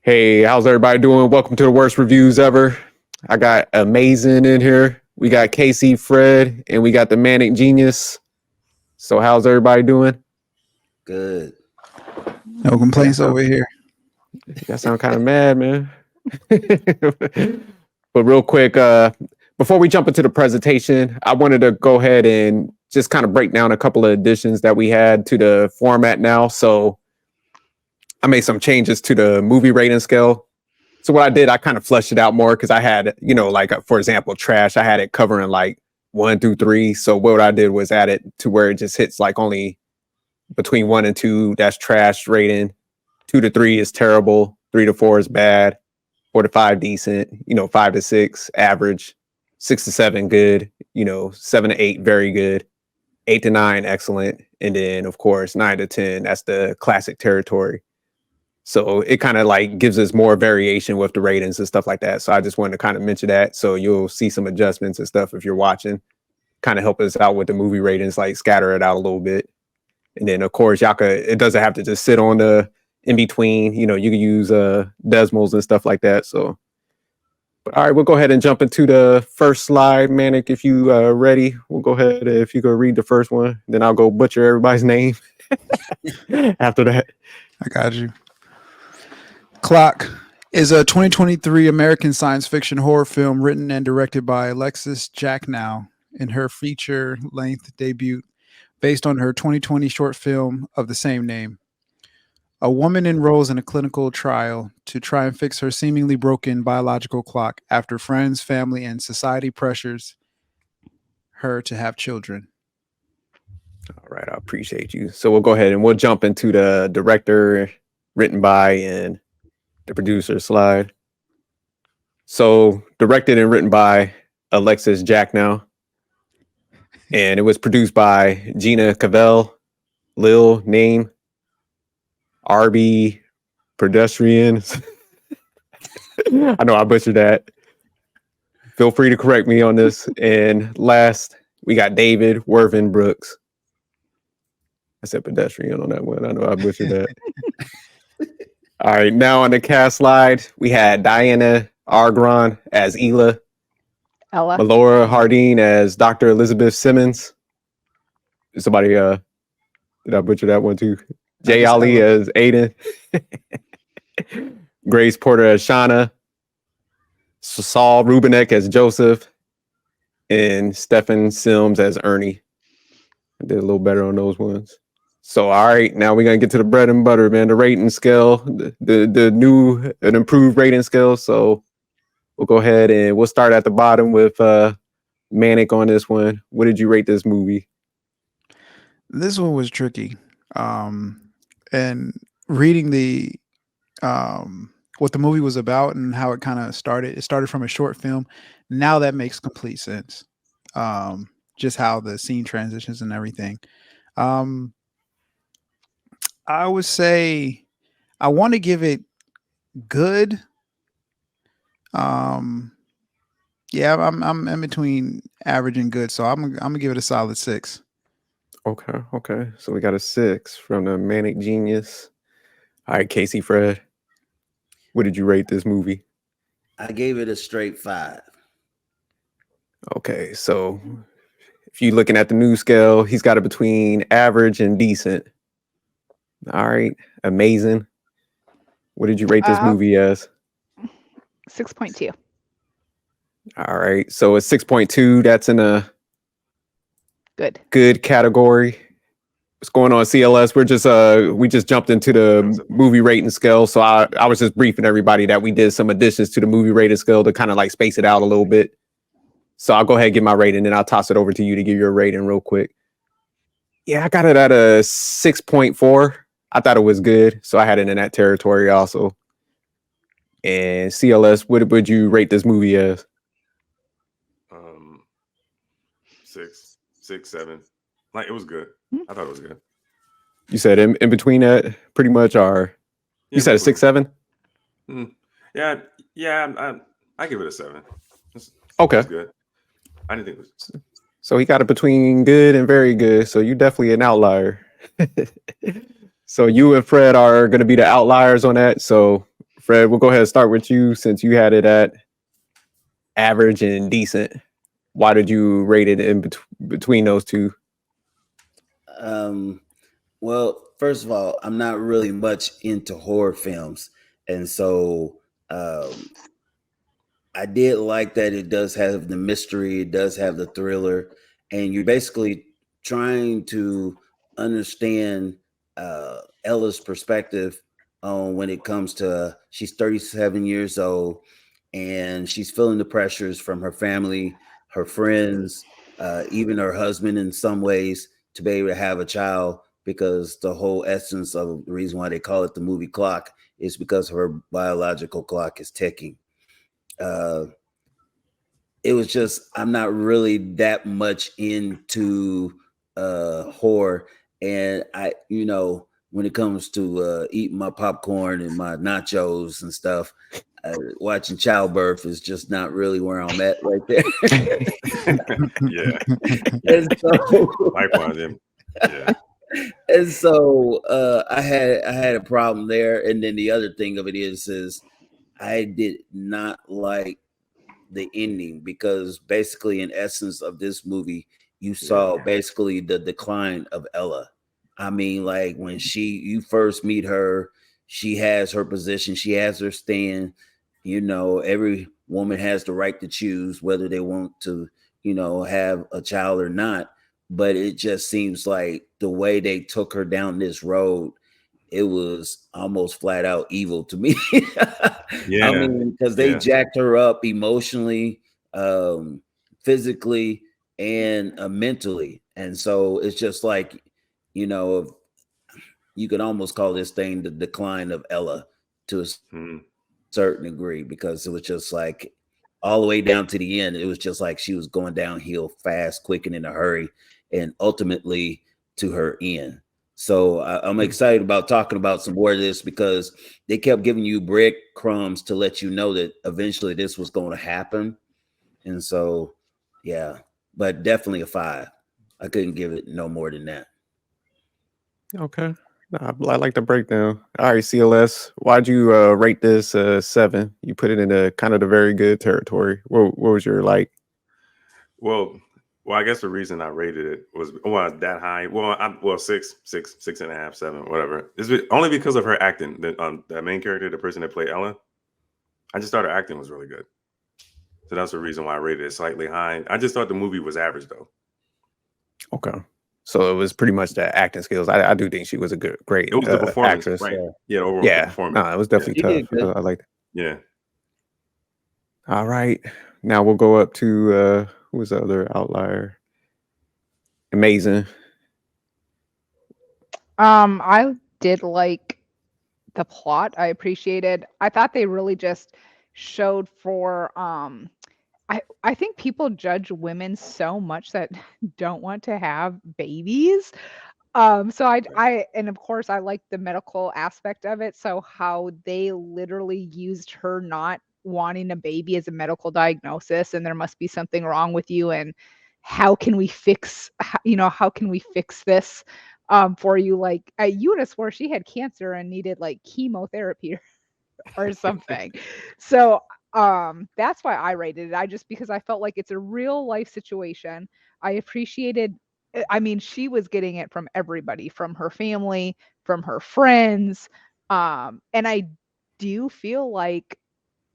Hey, how's everybody doing? Welcome to the worst reviews ever. I got Amazing in here. We got Casey, Fred, and we got the Manic Genius. So how's everybody doing? Good. No complaints over here. You sound kind of mad, man. But real quick, before we jump into the presentation, I wanted to go ahead and just kind of break down a couple of additions that we had to the format now. So I made some changes to the movie rating scale. So what I did, I kind of fleshed it out more because I had, for example, trash, I had it covering like 1 through 3. So what I did was add it to where it just hits like only between 1 and 2, that's trash rating. 2 to 3 is terrible. 3 to 4 is bad. 4 to 5, decent. 5 to 6, average. 6 to 7, good. 7 to 8, very good. 8 to 9, excellent. And then, of course, 9 to 10, that's the classic territory. So it kind of like gives us more variation with the ratings and stuff like that. So I just wanted to kind of mention that. So you'll see some adjustments and stuff if you're watching, kind of help us out with the movie ratings, like scatter it out a little bit. And then, of course, it doesn't have to just sit on the in between. You can use decimals and stuff like that. So, but all right, we'll go ahead and jump into the first slide. Manic, if you ready, we'll go ahead. If you go read the first one, then I'll go butcher everybody's name after that. I got you. Clock is a 2023 American science fiction horror film written and directed by Alexis Jacknow in her feature-length debut based on her 2020 short film of the same name. A woman enrolls in a clinical trial to try and fix her seemingly broken biological clock after friends, family, and society pressures her to have children. All right, I appreciate you. So we'll go ahead and we'll jump into the director, written by, and the producer slide. So directed and written by Alexis Jacknow. And it was produced by Gina Cavell, Lil Name, RB Pedestrians. I know I butchered that. Feel free to correct me on this. And last, we got David Worthen-Brooks. I said pedestrian on that one. I know I butchered that. All right, now on the cast slide, we had Diana Agron as Ela. Melora Hardin as Dr. Elizabeth Simmons. Somebody, did I butcher that one too? Jay Ali as Aiden. Grace Porter as Shauna. Saul Rubinek as Joseph. And Stephen Sims as Ernie. I did a little better on those ones. So, all right, now we're going to get to the bread and butter, man. The rating scale, the new and improved rating scale. So we'll go ahead and we'll start at the bottom with Manic on this one. What did you rate this movie? This one was tricky. And reading the what the movie was about and how it kind of started. It started from a short film. Now that makes complete sense. Just how the scene transitions and everything. I would say I want to give it good. Yeah, I'm in between average and good, so I'm gonna give it a solid 6. Okay. So we got a 6 from the Manic Genius. All right, Casey, Fred, what did you rate this movie? I gave it a straight 5. Okay, so if you're looking at the new scale, he's got it between average and decent. All right, Amazing. What did you rate this movie as? 6.2. All right, so it's 6.2. That's in a good category. What's going on, CLS? We just jumped into the movie rating scale. So I was just briefing everybody that we did some additions to the movie rating scale to kind of like space it out a little bit. So I'll go ahead and give my rating, and I'll toss it over to you to give your rating real quick. Yeah, I got it at a 6.4. I thought it was good, so I had it in that territory also. And CLS, what would you rate this movie as? 6, 7. Like, it was good. I thought it was good. You said in between that, pretty much, or you said a 6, 7? Yeah. I give it a 7. Okay. It's good. I didn't think it was. So he got it between good and very good. So you're definitely an outlier. So you and Fred are going to be the outliers on that. So Fred, we'll go ahead and start with you since you had it at average and decent. Why did you rate it in between those two? Well, first of all, I'm not really much into horror films, and so I did like that it does have the mystery, it does have the thriller, and you're basically trying to understand Ella's perspective on when it comes to she's 37 years old and she's feeling the pressures from her family, her friends, even her husband in some ways to be able to have a child because the whole essence of the reason why they call it the movie clock is because her biological clock is ticking. Uh, it was just I'm not really that much into horror, and when it comes to eating my popcorn and my nachos and stuff, watching childbirth is just not really where I'm at right there. Yeah. And so, Likewise, yeah. and so I had a problem there, and then the other thing of it is I did not like the ending because basically in essence of this movie you saw basically the decline of Ella. I mean, like when you first meet her, she has her position, she has her stand. Every woman has the right to choose whether they want to have a child or not, but it just seems like the way they took her down this road, it was almost flat out evil to me. Yeah. I mean, because they jacked her up emotionally, physically, and mentally. And so it's just like, you can almost call this thing the decline of Ella to a certain degree, because it was just like all the way down to the end. It was just like she was going downhill fast, quick, and in a hurry, and ultimately to her end. So I'm excited about talking about some more of this because they kept giving you breadcrumbs to let you know that eventually this was going to happen. And so, yeah, but definitely a 5. I couldn't give it no more than that. Okay. I like the breakdown. All right, CLS, why'd you rate this 7? You put it in the kind of the very good territory. What was your like? Well, I guess the reason I rated it was that high. Well, 6.5, 7, whatever. It's only because of her acting. The main character, the person that played Ella, I just thought her acting was really good. So that's the reason why I rated it slightly high. I just thought the movie was average though. Okay. So it was pretty much the acting skills. I do think she was a great It was the performance, actress. right? Yeah, overall the performance. No, it was definitely tough. I like it. Yeah. All right. Now we'll go up to who was the other outlier? Amazing. I did like the plot. I thought they really just showed for I think people judge women so much that don't want to have babies. So and of course I like the medical aspect of it. So how they literally used her not wanting a baby as a medical diagnosis, and there must be something wrong with you, and how can we fix this for you? Like Eunice swore she had cancer and needed like chemotherapy or something. So that's why I rated it. Because I felt like it's a real life situation. I appreciated, I mean, she was getting it from everybody, from her family, from her friends. And I do feel like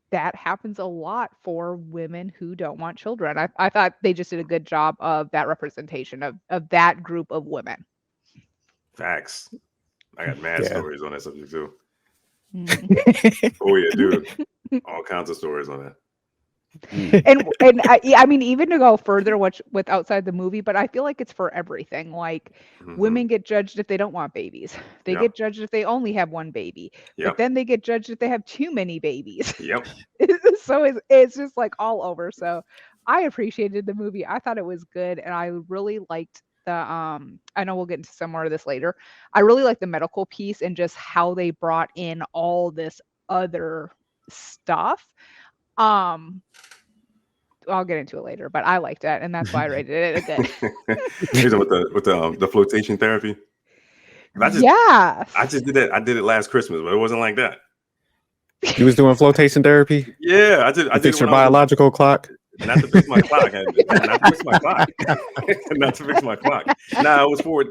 that happens a lot for women who don't want children. I thought they just did a good job of that representation of that group of women. Facts. I got mad stories on that subject too. Mm. Oh yeah, dude. All kinds of stories on that. And I mean, even to go further with outside the movie, but I feel like it's for everything. Like women get judged if they don't want babies. They get judged if they only have one baby. But then they get judged if they have too many babies. Yep. So it's just like all over. So I appreciated the movie. I thought it was good, and I really liked the I know we'll get into some more of this later. I really liked the medical piece and just how they brought in all this other stuff. I'll get into it later, but I liked it, and that's why I rated it a good. with the flotation therapy. I just did that. I did it last Christmas, but it wasn't like that. You was doing flotation therapy? Yeah, I did. I You did fix it your when I was biological clock? not to fix my clock. Not to fix my clock. Not to fix my clock. Nah, it was for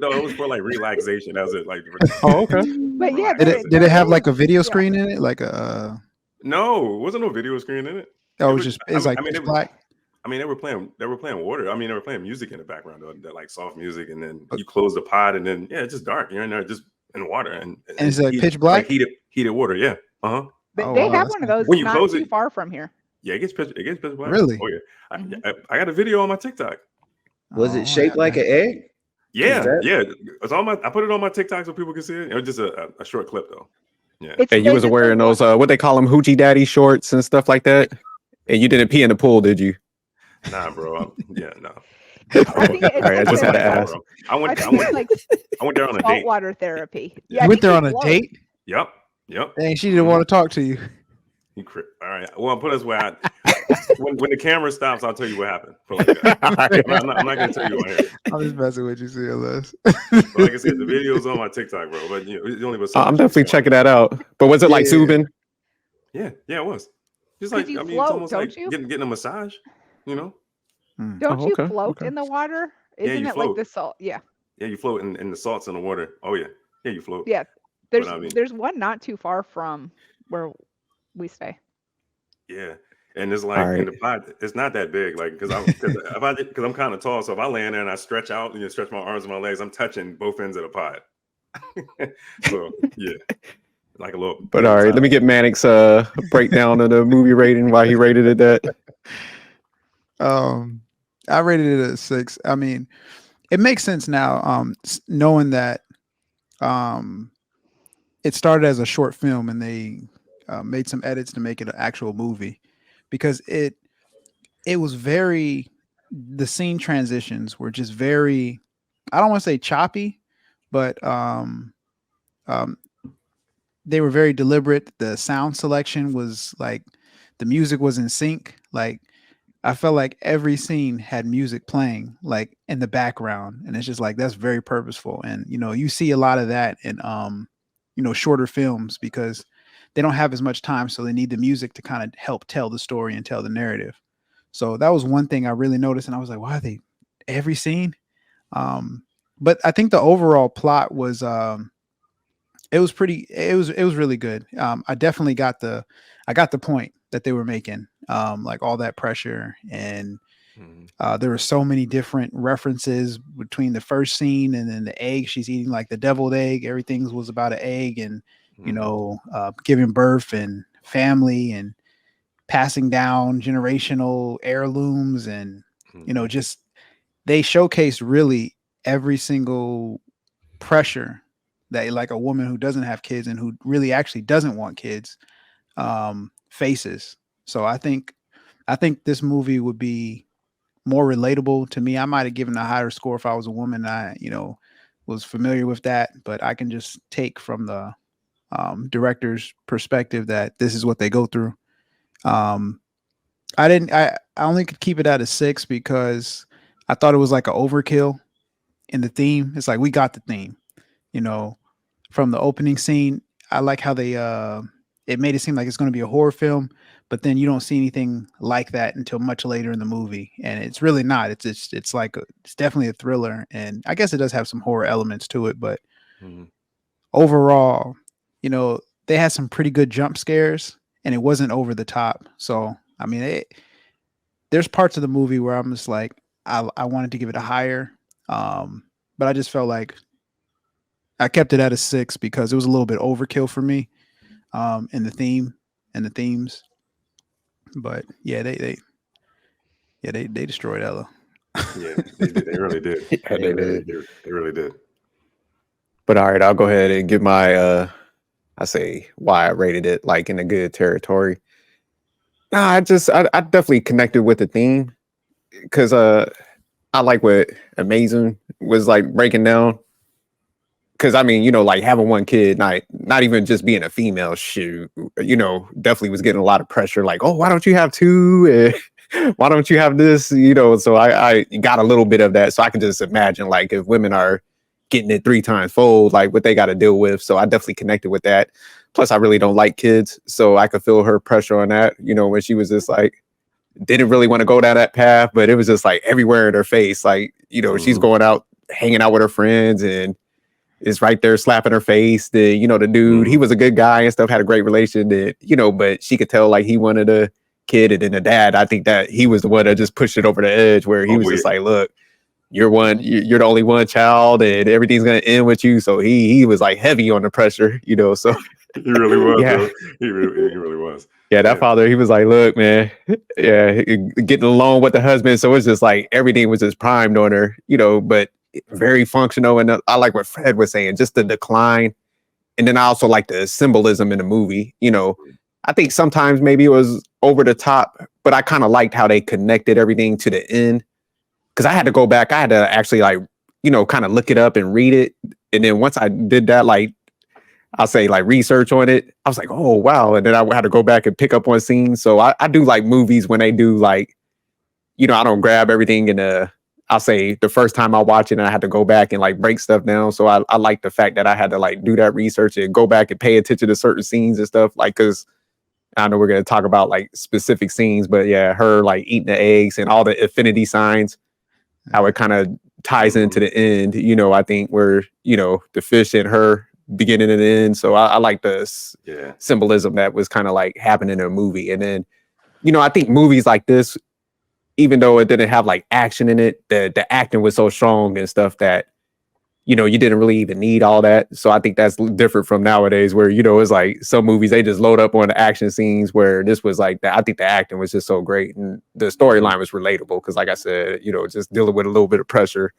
like relaxation. That was it. Like, Oh, okay. But yeah, Did it there have like a is- video yeah. screen in it? Like a no, it wasn't no video screen in it. oh, It it's was- just it's I like mean, pitch it was- black. I mean, they were playing water. I mean, they were playing music in the background, though, that like soft music, and then you close the pod, and then it's just dark. You're in there just in water, and it's like heat- pitch black? like heated water. Yeah, They, Oh, they wow, have that's one of those when you not close too it- far from here. yeah. It gets pitch black. Really? Oh yeah. Mhm. I got a video on my TikTok. Was Oh, it shaped like an egg? Yeah, Is that- yeah. It's on my. I put it on my TikTok so people can see it. It was just a short clip though. Yeah. It's Hey, you was it's a wearing one- those what they call them hoochie daddy shorts and stuff like that? And you didn't pee in the pool, did you? Nah, bro. Yeah, no. I think it's All right, I just had to something like ask. Bro. I I went think it's like there on a date. saltwater therapy. Yeah. Yeah, You went he there can on a float. date? Yep. Dang, she didn't want to talk to you. You all right. Well, put us where when the camera stops, I'll tell you what happened. Put it like that. I'm not gonna tell you on here. I'm just messing with you, CLS. But like I said, the video's on my TikTok, bro. But it only was. I'm definitely checking that out. But was it like Yeah. soothing? Yeah, it was. Just 'Cause like you I mean, float, it's almost don't like you? getting a massage. You know? Don't Oh, you okay, float okay. in the water? Yeah, Isn't you it like float. the salt? Yeah. Yeah, you float in the salts in the water. Oh yeah, you float. Yeah. There's I mean- there's one not too far from where we stay. Yeah, and it's like All in right. the pod, it's not that big. Like because I'm kind of tall, so if I lay in there and I stretch out and stretch my arms and my legs, I'm touching both ends of the pod. So yeah, like a little. But all right, let me get Manic's breakdown of the movie rating, why he rated it that. I rated it a 6. I mean, it makes sense now, knowing that it started as a short film and they made some edits to make it an actual movie, because it was the scene transitions were just very, I don't want to say choppy, but they were very deliberate. The sound selection was like, the music was in sync. Like, I felt like every scene had music playing like in the background, and it's just like, that's very purposeful. And you see a lot of that in shorter films, because they don't have as much time, so they need the music to kind of help tell the story and tell the narrative. So that was one thing I really noticed, and I was like, why are they every scene? But I think the overall plot was it was really good. I definitely got the point that they were making, like all that pressure, and there were so many different references between the first scene and then the egg she's eating, like the deviled egg. Everything was about an egg, and giving birth and family and passing down generational heirlooms, and just they showcased really every single pressure that like a woman who doesn't have kids and who really actually doesn't want kids faces. So I think this movie would be more relatable to me. I might have given a higher score if I was a woman and I was familiar with that, but I can just take from the director's perspective that this is what they go through. I only could keep it at a 6 because I thought it was like an overkill in the theme. It's like, we got the theme, from the opening scene. I like how they it made it seem like it's going to be a horror film, but then you don't see anything like that until much later in the movie, and it's really not. It's definitely a thriller, and I guess it does have some horror elements to it, but overall, they had some pretty good jump scares, and it wasn't over the top. So I mean, there's parts of the movie where I'm just like, I wanted to give it a higher, but I just felt like I kept it at a 6 because it was a little bit overkill for me, in the theme and the themes. But yeah, they destroyed Ella. Yeah, they really did. Yeah, they did. They really did. But all right, I'll go ahead and give my I say why I rated it like in a good territory. Nah, I definitely connected with the theme, because I like what Amazing was like breaking down. Because I mean, like having one kid, not even just being a female, shoot, definitely was getting a lot of pressure. Like, oh, why don't you have 2? Why don't you have this? So I got a little bit of that. So I can just imagine, like, if women are getting it 3 times fold, like what they got to deal with. So I definitely connected with that. Plus, I really don't like kids, so I could feel her pressure on that. You know, when she was just like, didn't really want to go down that path, but it was just like everywhere in her face. Like, you know, she's going out, hanging out with her friends, and is right there slapping her face. The, you know, the dude, he was a good guy and stuff, had a great relation, that, you know, but she could tell like he wanted a kid. And then the dad, I think that he was the one that just pushed it over the edge, where he was just like, look, you're the only one child, and everything's gonna end with you. So he was like heavy on the pressure, you know. So he really was. Yeah. Bro. He really was. Yeah, that father, he was like, look, man, yeah, getting along with the husband. So it's just like everything was just primed on her, you know, but very functional. And I like what Fred was saying, just the decline. And then I also like the symbolism in the movie. You know, I think sometimes maybe it was over the top, but I kind of liked how they connected everything to the end. Because I had to go back, I had to actually, like, you know, kind of look it up and read it. And then once I did that, like, I'll say like research on it, I was like, oh, wow. And then I had to go back and pick up on scenes. So I do like movies when they do, like, you know, I don't grab everything in I'll say the first time I watch it and I had to go back and like break stuff down. So I like the fact that I had to like do that research and go back and pay attention to certain scenes and stuff. Like, cause I know we're going to talk about like specific scenes, but yeah, her like eating the eggs and all the affinity signs, how it kind of ties into the end, you know, I think where, you know, the fish and her beginning and end. So I like the symbolism that was kind of like happening in a movie. And then, you know, I think movies like this, even though it didn't have like action in it, the acting was so strong and stuff that, you know, you didn't really even need all that. So I think that's different from nowadays, where, you know, it's like some movies, they just load up on the action scenes, where this was like that. I think the acting was just so great. And the storyline was relatable. Cause like I said, you know, just dealing with a little bit of pressure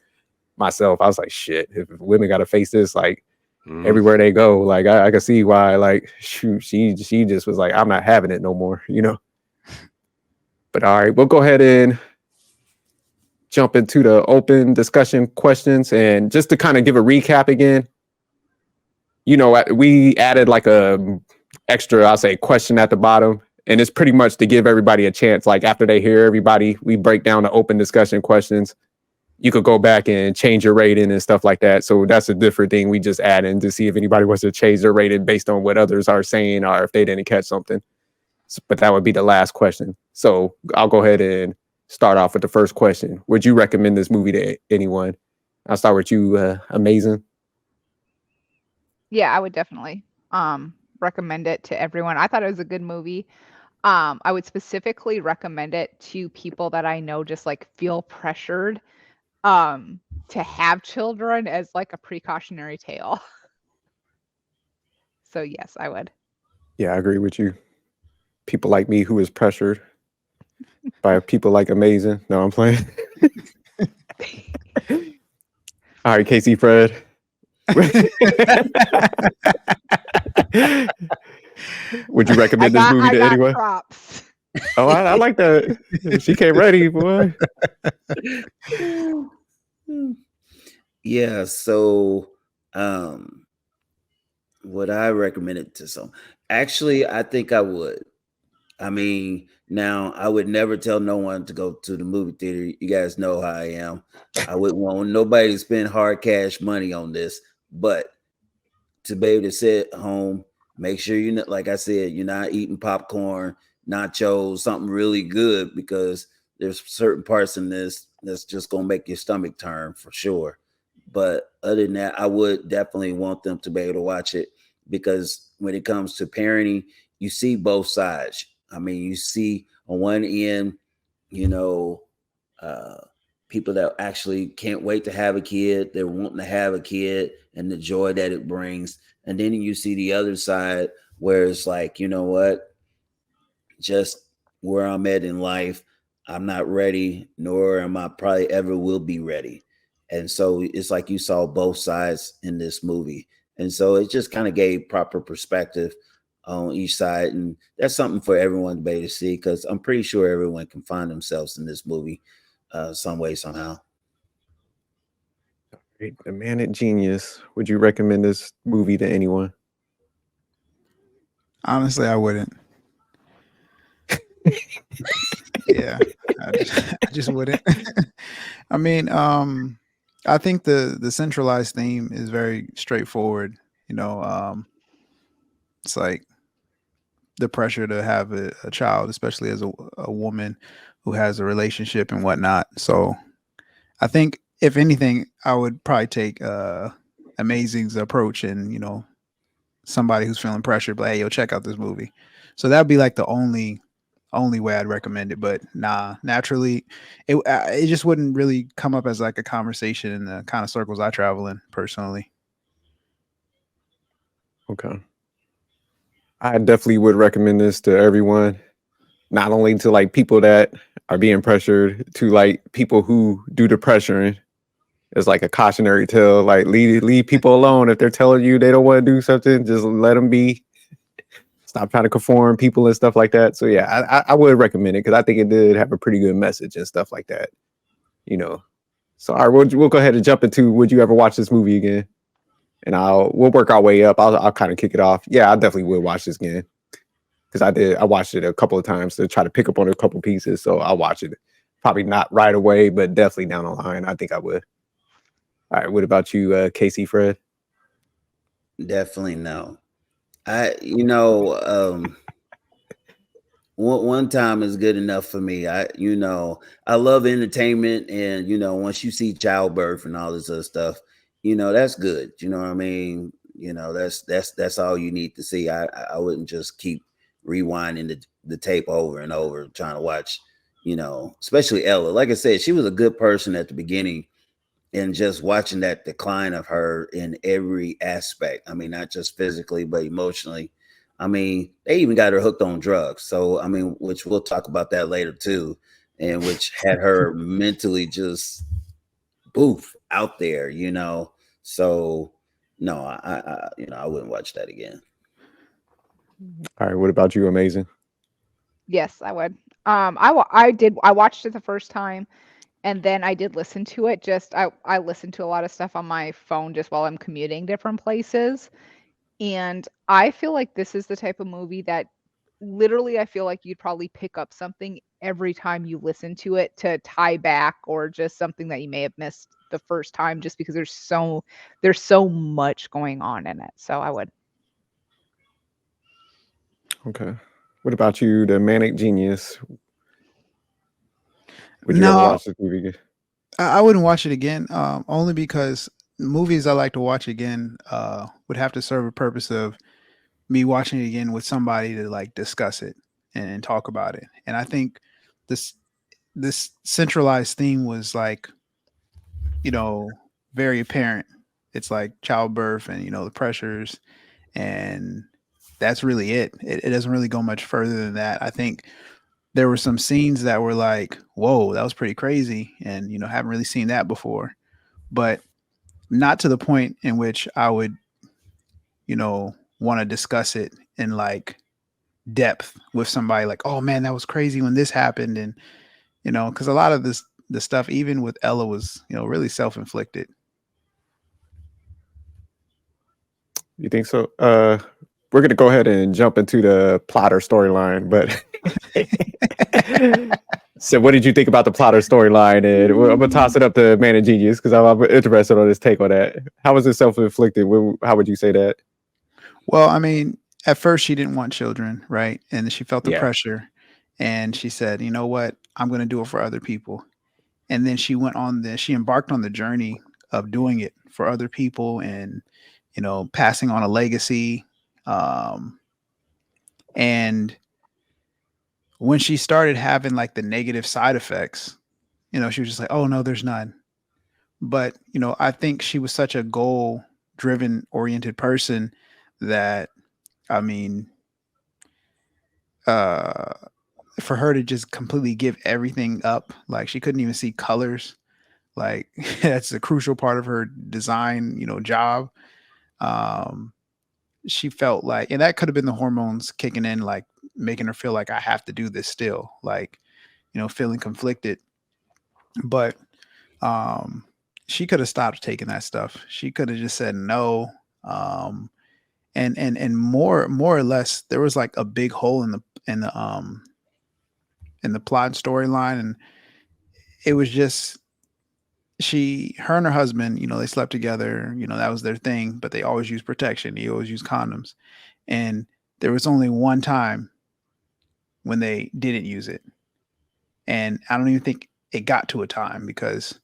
myself, I was like, shit, if women got to face this, like everywhere they go, like I can see why, like, shoot, she just was like, I'm not having it no more, you know? But all right, we'll go ahead and jump into the open discussion questions. And just to kind of give a recap again, you know, we added like a extra, I'll say, question at the bottom. And it's pretty much to give everybody a chance. Like after they hear everybody, we break down the open discussion questions. You could go back and change your rating and stuff like that. So that's a different thing we just add in to see if anybody wants to change their rating based on what others are saying or if they didn't catch something. But that would be the last question. So I'll go ahead and start off with the first question. Would you recommend this movie to anyone? I'll start with you, Amazing. Yeah, I would definitely recommend it to everyone. I thought it was a good movie. I would specifically recommend it to people that I know just like feel pressured to have children as like a precautionary tale. So yes, I would. Yeah, I agree with you. People like me who is pressured by people like Amazing. No, I'm playing. All right, Casey, Fred. Would you recommend this movie to anyone? Props. Oh, I like that. She came ready, boy. Yeah, so would I recommend it to some? Actually, I think I would. I mean, now I would never tell no one to go to the movie theater. You guys know how I am. I wouldn't want nobody to spend hard cash money on this, but to be able to sit at home, make sure you're not, like I said, you're not eating popcorn, nachos, something really good, because there's certain parts in this that's just gonna make your stomach turn for sure. But other than that, I would definitely want them to be able to watch it, because when it comes to parenting, you see both sides. I mean, you see on one end, you know, people that actually can't wait to have a kid. They're wanting to have a kid and the joy that it brings. And then you see the other side where it's like, you know what, just where I'm at in life, I'm not ready, nor am I probably ever will be ready. And so it's like you saw both sides in this movie. And so it just kind of gave proper perspective on each side. And that's something for everyone to be able to see, because I'm pretty sure everyone can find themselves in this movie some way, somehow. The Manic Genius. Would you recommend this movie to anyone? Honestly, I wouldn't. Yeah, I just wouldn't. I mean, I think the centralized theme is very straightforward. You know, it's like the pressure to have a child, especially as a woman who has a relationship and whatnot. So I think if anything, I would probably take Amazing's approach and, you know, somebody who's feeling pressured, but hey, yo, check out this movie. So that'd be like the only way I'd recommend it. But nah, naturally, it just wouldn't really come up as like a conversation in the kind of circles I travel in personally. Okay. I definitely would recommend this to everyone, not only to like people that are being pressured, to like people who do the pressuring. It's like a cautionary tale. Like leave people alone if they're telling you they don't want to do something. Just let them be. Stop trying to conform people and stuff like that. So yeah, I would recommend it because I think it did have a pretty good message and stuff like that. You know. So all right, we'll go ahead and jump into would you ever watch this movie again? And we'll work our way up. I'll kind of kick it off. Yeah, I definitely would watch this again because I watched it a couple of times to try to pick up on a couple pieces. So I'll watch it. Probably not right away, but definitely down the line. I think I would. All right. What about you, Casey, Fred? Definitely no. You know, one time is good enough for me. I love entertainment, and once you see childbirth and all this other stuff, that's good. You know what I mean? That's all you need to see. I wouldn't just keep rewinding the tape over and over trying to watch. Especially Ella. Like I said, she was a good person at the beginning, and just watching that decline of her in every aspect. I mean, not just physically, but emotionally. I mean, they even got her hooked on drugs. So, I mean, which we'll talk about that later too, and which had her mentally just boof out there. So, no, I wouldn't watch that again. All right. What about you, Amazing? Yes, I would. I watched it the first time, and then I did listen to it. I listened to a lot of stuff on my phone just while I'm commuting different places. And I feel like this is the type of movie that literally I feel like you'd probably pick up something every time you listen to it to tie back, or just something that you may have missed the first time, just because there's so much going on in it. So I would. Okay. What about you, the Manic Genius? Would you ever No, watch this movie again? I wouldn't watch it again. Only because movies I like to watch again would have to serve a purpose of me watching it again with somebody to like discuss it and talk about it. And I think this this centralized theme was like, you know, very apparent. It's like childbirth and, you know, the pressures, and that's really it. It doesn't really go much further than that. I think there were some scenes that were like, whoa, that was pretty crazy. And, you know, haven't really seen that before, but not to the point in which I would, you know, want to discuss it in like depth with somebody like, oh man, that was crazy when this happened. And, you know, because a lot of the stuff, even with Ella, was, you know, really self-inflicted. You think so? We're gonna go ahead and jump into the plotter storyline, but so what did you think about the plotter storyline? And I'm gonna toss it up to Man and Genius because I'm interested on his take on that. How was it self-inflicted? How would you say that? Well, I mean, at first she didn't want children, right? And she felt the Yeah. pressure, and she said, you know what, I'm going to do it for other people. And then she embarked on the journey of doing it for other people, and, you know, passing on a legacy. Um, and when she started having like the negative side effects, you know, she was just like, oh no, there's none. But, you know, I think she was such a goal driven oriented person that, I mean, uh for her to just completely give everything up, like she couldn't even see colors, like that's a crucial part of her design, you know, job. um she felt like, and that could have been the hormones kicking in, like making her feel like I have to do this still, like, you know, feeling conflicted. But um she could have stopped taking that stuff. She could have just said no. um and more or less, there was like a big hole in the plot storyline, and it was just, her and her husband, they slept together, that was their thing, but they always used protection. They always used condoms. And there was only one time when they didn't use it. And I don't even think it got to a time because,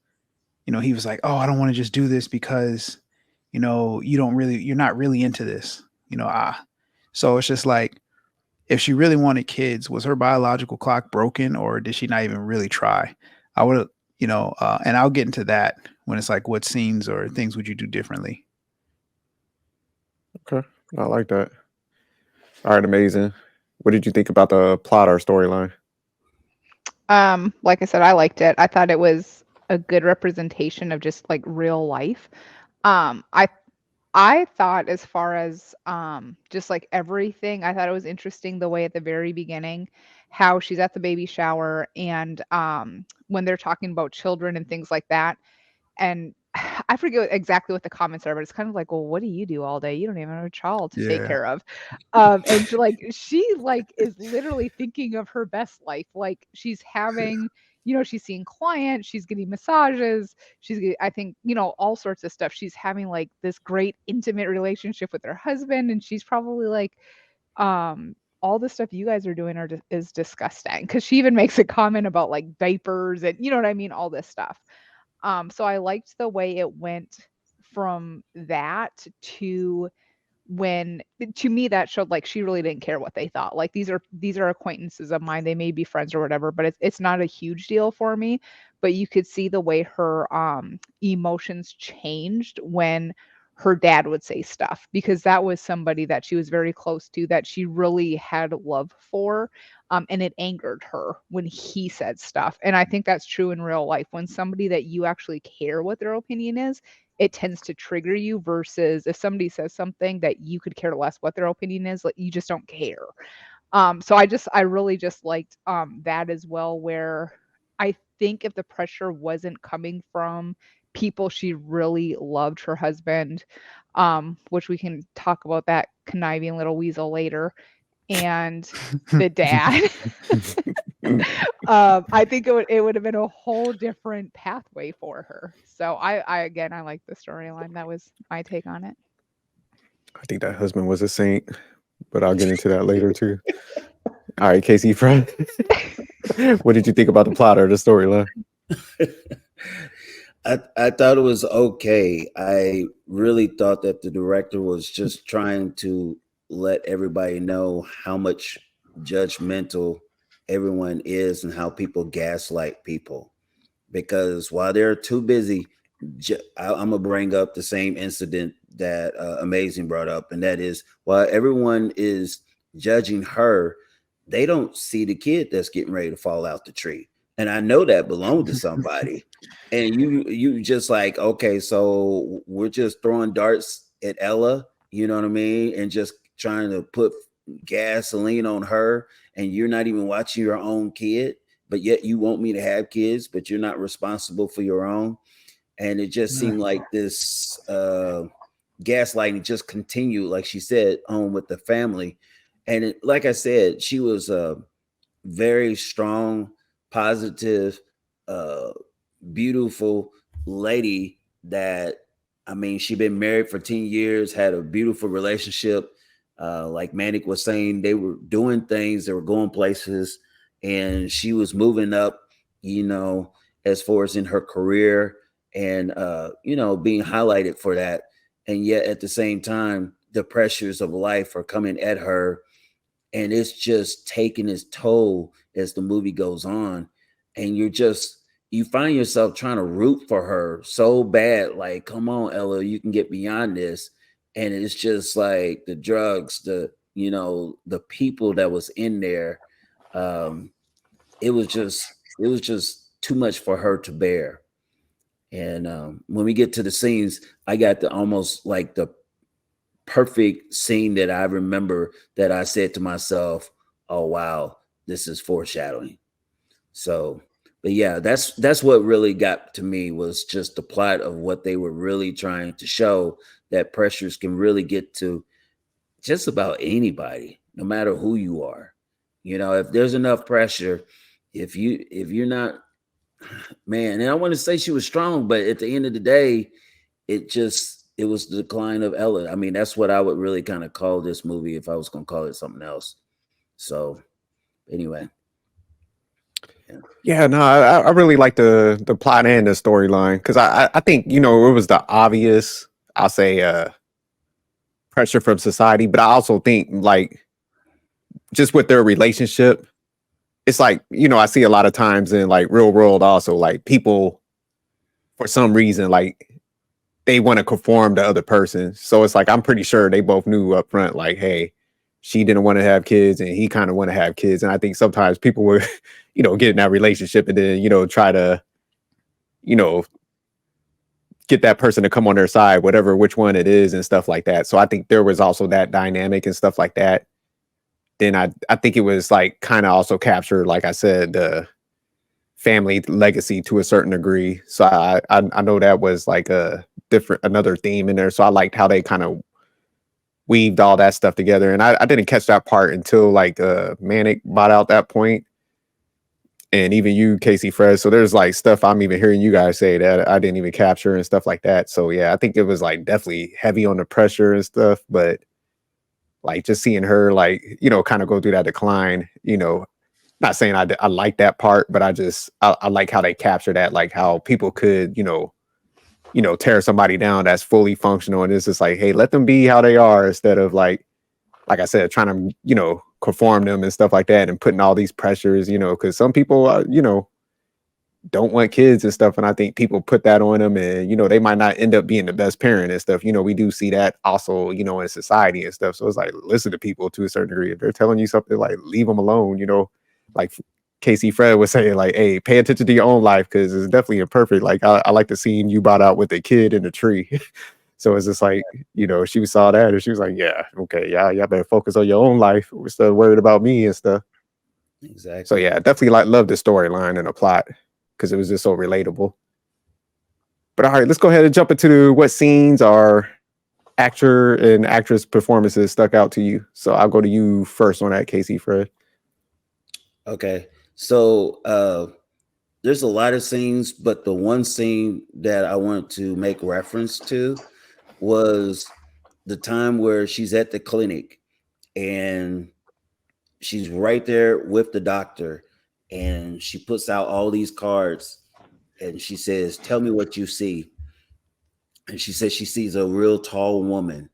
he was like, oh, I don't want to just do this because, you're not really into this, So it's just like, if she really wanted kids, was her biological clock broken or did she not even really try? I would have, and I'll get into that when it's like, what scenes or things would you do differently? Okay, I like that. All right, amazing. What did you think about the plot or storyline? Like I said, I liked it. I thought it was a good representation of just like real life. I thought as far as just like everything, I thought it was interesting the way at the very beginning how she's at the baby shower and when they're talking about children and things like that. And I forget exactly what the comments are, but it's kind of like, well, what do you do all day? You don't even have a child to take Yeah. care of. And she is literally thinking of her best life. Like she's having, she's seeing clients, she's getting massages, she's getting, I think, all sorts of stuff. She's having like this great intimate relationship with her husband. And she's probably like, all the stuff you guys are doing is disgusting. Cause she even makes a comment about like diapers and you know what I mean? All this stuff. So I liked the way it went from that to when to me that showed like she really didn't care what they thought. Like these are acquaintances of mine. They may be friends or whatever, but it's not a huge deal for me. But you could see the way her emotions changed when her dad would say stuff because that was somebody that she was very close to that she really had love for. And it angered her when he said stuff. And I think that's true in real life. When somebody that you actually care what their opinion is, it tends to trigger you versus if somebody says something that you could care less what their opinion is, like you just don't care. So I really just liked that as well, where I think if the pressure wasn't coming from people she really loved, her husband, which we can talk about that conniving little weasel later, and the dad. I think it would have been a whole different pathway for her. So I again I like the storyline. That was my take on it. I think that husband was a saint, but I'll get into that later too. All right, Casey, friend. What did you think about the plot or the storyline? I thought it was okay. I really thought that the director was just trying to let everybody know how much judgmental everyone is and how people gaslight people. Because while they're too busy, I'm gonna bring up the same incident that Amazing brought up, and that is while everyone is judging her, they don't see the kid that's getting ready to fall out the tree. And I know that belonged to somebody. And you just like, okay, so we're just throwing darts at Ella, you know what I mean, and just trying to put gasoline on her, and you're not even watching your own kid, but yet you want me to have kids, but you're not responsible for your own. And it just seemed like this gaslighting just continued, like she said, on with the family. And like I said, she was a very strong, positive, beautiful lady that, I mean, she'd been married for 10 years, had a beautiful relationship. Like Manic was saying, they were doing things, they were going places, and she was moving up, as far as in her career and, being highlighted for that. And yet at the same time, the pressures of life are coming at her, and it's just taking its toll as the movie goes on. And you find yourself trying to root for her so bad, like, come on, Ella, you can get beyond this. And it's just like the drugs, the people that was in there. It was just too much for her to bear. And when we get to the scenes, I got the almost like the perfect scene that I remember that I said to myself, oh wow, this is foreshadowing. So, but yeah, that's what really got to me, was just the plot of what they were really trying to show, that pressures can really get to just about anybody, no matter who you are. If there's enough pressure, if you're not Man, and I want to say she was strong, but at the end of the day, it was the decline of Ella. I mean, that's what I would really kind of call this movie if I was going to call it something else. So anyway, Yeah, no, I really like the plot and the storyline because I think it was the obvious, I'll say, pressure from society, but I also think like just with their relationship, it's like I see a lot of times in like real world also like people for some reason like they want to conform to other person, so it's like I'm pretty sure they both knew up front like, hey, she didn't want to have kids and he kind of want to have kids, and I think sometimes people would get in that relationship and then try to you know get that person to come on their side, whatever which one it is and stuff like that. So I think there was also that dynamic and stuff like that. Then I think it was like kind of also captured, like I said, the family legacy to a certain degree. So I know that was like a different another theme in there. So I liked how they kind of weaved all that stuff together. And I didn't catch that part until like Manic bought out that point. And even you, Casey Fred. So there's like stuff I'm even hearing you guys say that I didn't even capture and stuff like that. So yeah, I think it was like definitely heavy on the pressure and stuff, but like just seeing her like, kind of go through that decline, not saying I like that part, but I like how they capture that, like how people could, tear somebody down that's fully functional. And it's just like, hey, let them be how they are instead of like I said, trying to, conform them and stuff like that and putting all these pressures, because some people are, don't want kids and stuff. And I think people put that on them and, they might not end up being the best parent and stuff. We do see that also, in society and stuff. So it's like, listen to people to a certain degree. If they're telling you something, like leave them alone, like Casey Fred was saying, like, hey, pay attention to your own life because it's definitely imperfect. Like I like the scene you brought out with the kid in the tree. So it's just like, she saw that and she was like, yeah, okay, yeah, y'all better focus on your own life. We're still worried about me and stuff. exactly. So yeah, definitely love the storyline and the plot because it was just so relatable. But all right, let's go ahead and jump into what scenes are actor and actress performances stuck out to you. So I'll go to you first on that, Casey Fred. Okay. So there's a lot of scenes, but the one scene that I want to make reference to was the time where she's at the clinic and she's right there with the doctor and she puts out all these cards and she says, "Tell me what you see." And she says she sees a real tall woman.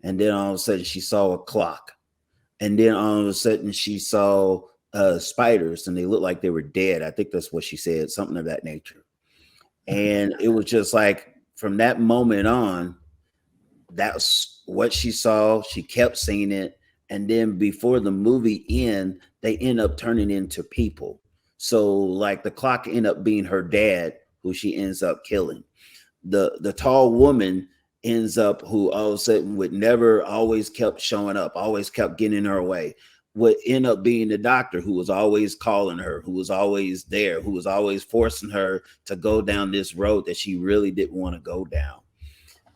And then all of a sudden she saw a clock. And then all of a sudden she saw spiders and they looked like they were dead. I think that's what she said, something of that nature. And it was just like from that moment on, that's what she saw. She kept seeing it. And then before the movie end, they end up turning into people. So like the clock end up being her dad, who she ends up killing. The tall woman ends up who all of a sudden would never always kept showing up, always kept getting in her way, would end up being the doctor who was always calling her, who was always there, who was always forcing her to go down this road that she really didn't want to go down.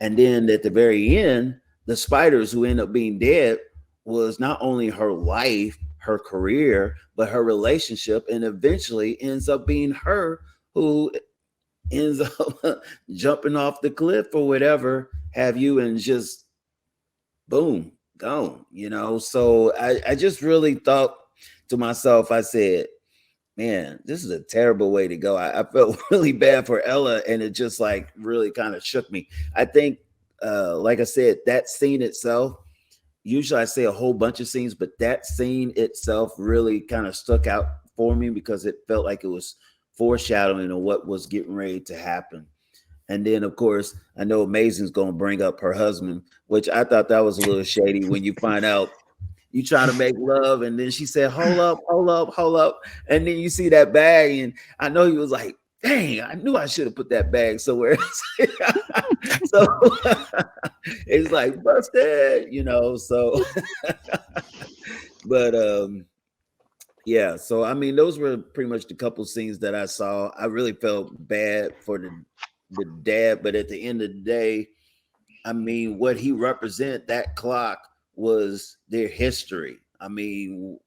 And then at the very end, the spiders who end up being dead was not only her life, her career, but her relationship, and eventually ends up being her who ends up jumping off the cliff or whatever have you, and just boom, gone, So I just really thought to myself, I said, man, this is a terrible way to go. I felt really bad for Ella, and it just like really kind of shook me. I think, like I said, that scene itself, usually I say a whole bunch of scenes, but that scene itself really kind of stuck out for me because it felt like it was foreshadowing of what was getting ready to happen. And then, of course, I know Amazing's going to bring up her husband, which I thought that was a little shady when you find out you trying to make love. And then she said, hold up, hold up, hold up. And then you see that bag. And I know he was like, dang, I knew I should have put that bag somewhere. So it's like busted, so but yeah, so I mean, those were pretty much the couple scenes that I saw. I really felt bad for the dad, but at the end of the day, I mean, what he represent, that clock was their history. I mean,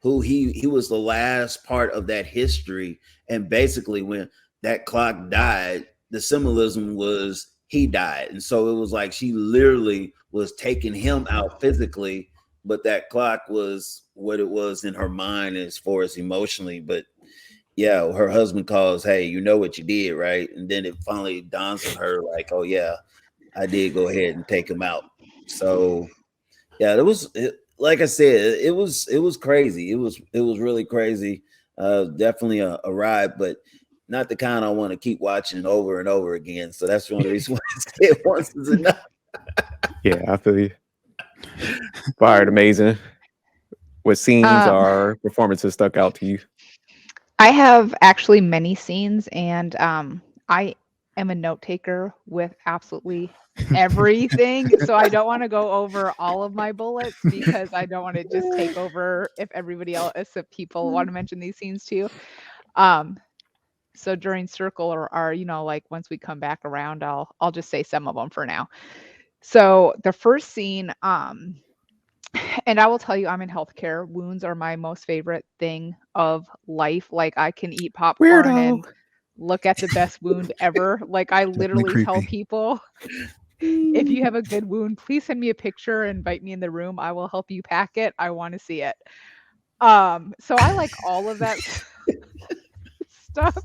who he was the last part of that history. And basically when that clock died, the symbolism was he died. And so it was like she literally was taking him out physically, but that clock was what it was in her mind as far as emotionally. But yeah, her husband calls, hey, you know what you did, right? And then it finally dawns on her like, oh yeah, I did go ahead and take him out. So yeah, like I said, it was crazy. It was really crazy. Definitely a ride, but not the kind I want to keep watching over and over again. So that's one of the reasons why I say once is enough. Yeah, I feel you. Fired, amazing. What scenes or performances stuck out to you? I have actually many scenes, and I am a note taker with absolutely everything. So I don't want to go over all of my bullets because I don't want to just take over if everybody else, if people want to mention these scenes too. So during circle or like once we come back around, I'll just say some of them for now. So the first scene, and I will tell you, I'm in healthcare. Wounds are my most favorite thing of life. Like I can eat popcorn and look at the best wound ever. Like I literally tell people, if you have a good wound, please send me a picture and invite me in the room. I will help you pack it. I want to see it. So I like all of that stuff.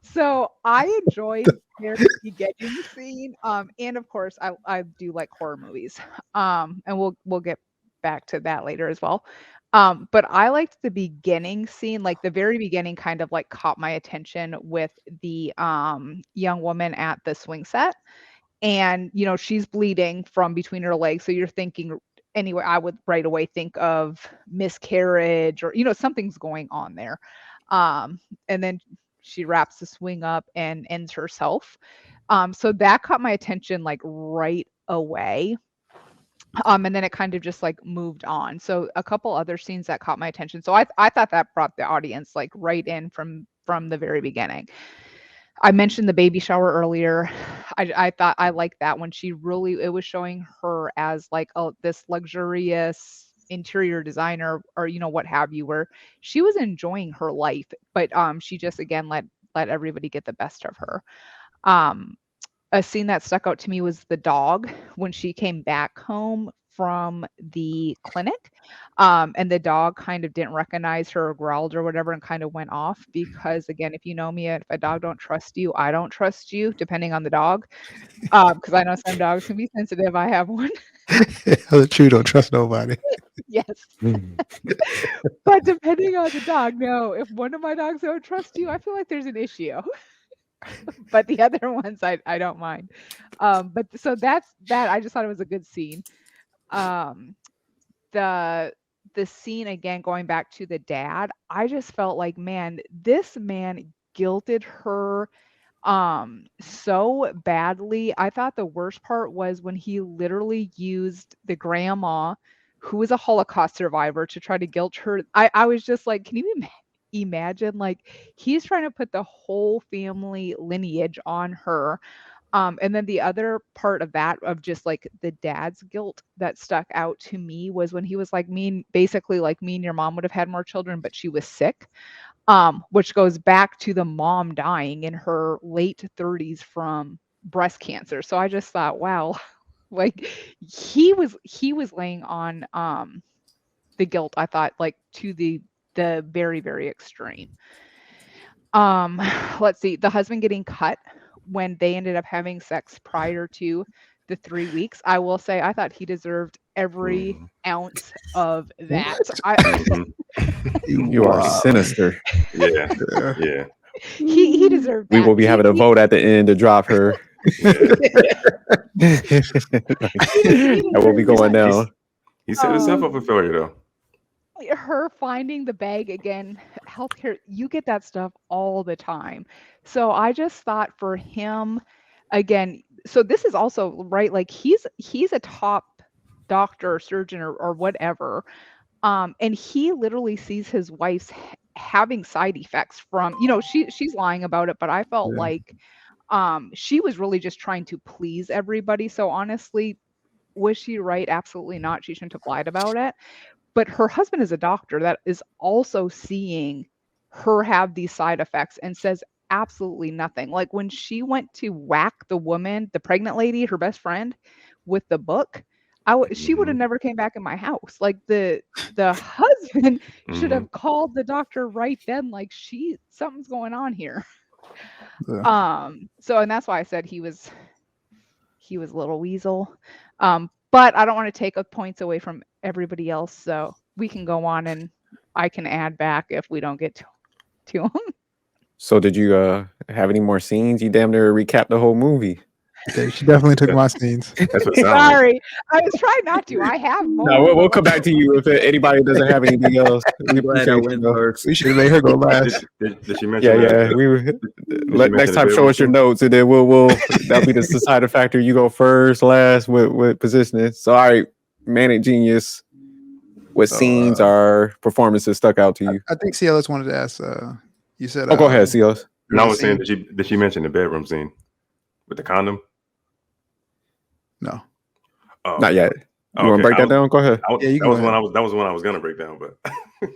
So I enjoyed their beginning scene. And of course I do like horror movies. And we'll get back to that later as well. But I liked the beginning scene, like the very beginning kind of like caught my attention with the young woman at the swing set. And she's bleeding from between her legs. So you're thinking anyway, I would right away think of miscarriage or something's going on there. And then she wraps the swing up and ends herself. So that caught my attention like right away. And then it kind of just like moved on. So a couple other scenes that caught my attention. So I thought that brought the audience like right in from the very beginning. I mentioned the baby shower earlier. I thought I liked that when it was showing her as like this luxurious interior designer or what have you, where she was enjoying her life, but she just again let everybody get the best of her. A scene that stuck out to me was the dog when she came back home from the clinic. And the dog kind of didn't recognize her or growled or whatever and kind of went off because again, if you know me, if a dog don't trust you, I don't trust you, depending on the dog. Because I know some dogs can be sensitive. I have one. The true don't trust nobody. Yes. But depending on the dog, no, if one of my dogs don't trust you, I feel like there's an issue. But the other ones I don't mind. But so that's that. I just thought it was a good scene. The scene again, going back to the dad, I just felt like, man, this man guilted her so badly. I thought the worst part was when he literally used the grandma who was a Holocaust survivor to try to guilt her. I was just like, can you imagine, like he's trying to put the whole family lineage on her. And then the other part of that, of just like the dad's guilt that stuck out to me, was when he was like, basically like me and your mom would have had more children, but she was sick. Which goes back to the mom dying in her late 30s from breast cancer. So I just thought, wow, like he was laying on the guilt, I thought, like to the very, very extreme. Let's see, the husband getting cut when they ended up having sex prior to the 3 weeks. I will say I thought he deserved every ounce of that. You are sinister. Yeah. Yeah. He deserved that. We will be having a vote at the end to drop her. That will be going down. He set himself up for failure, though. Her finding the bag again, healthcare, you get that stuff all the time. So I just thought for him, again, so this is also right, like he's a top doctor, surgeon, or whatever. And he literally sees his wife's having side effects from, she's lying about it, but I felt like she was really just trying to please everybody. So honestly, was she right? Absolutely not. She shouldn't have lied about it. but her husband is a doctor that is also seeing her have these side effects and says absolutely nothing. Like when she went to whack the woman, the pregnant lady, her best friend, with the book, she would have never came back in my house. Like the husband should have called the doctor right then. Like something's going on here. Yeah. So, and that's why I said he was a little weasel. But I don't want to take points away from everybody else. So we can go on and I can add back if we don't get to them. So did you have any more scenes? You damn near recapped the whole movie. Yeah, she definitely took my scenes. That's what it sounds like. Sorry, I was trying not to. I have more. No, we'll come back to you if anybody doesn't have anything else. We Glad I appreciate went you. first. We should have made her go last. Did she mention? Yeah. Next time, show us your notes, and then we'll that'll be the deciding factor. You go first, last with positioning. So, all right, Manic Genius. What scenes or performances stuck out to you? I think CLS wanted to ask. You said. Oh, go ahead, CLS. No, I was saying, did she mention the bedroom scene with the condom? No. Oh, Not yet. You want to break that down? Go ahead. Yeah, that was one I was gonna break down, but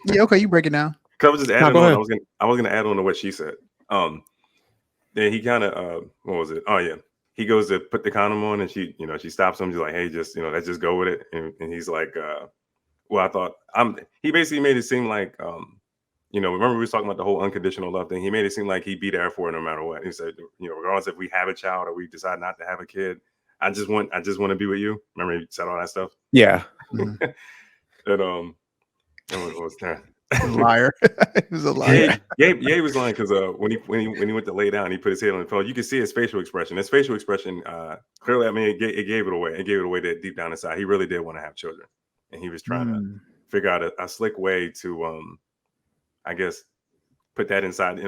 yeah, okay, you break it down. I was just adding go on. ahead. I was gonna add on to what she said. Then he kind of what was it? Oh yeah, he goes to put the condom on, and she stops him. She's like, hey, just let's just go with it. And he's like, well, I thought he basically made it seem like remember we were talking about the whole unconditional love thing. He made it seem like he'd be there for her no matter what. He said, regardless if we have a child or we decide not to have a kid, I just want to be with you. Remember he said all that stuff? Yeah. And what was that? Liar. He was a liar. Yeah, he was lying because when he went to lay down, he put his head on the pillow. You could see his facial expression. His facial expression clearly, I mean, it gave it away. It gave it away that deep down inside, he really did want to have children, and he was trying to figure out a slick way to, I guess, put that inside.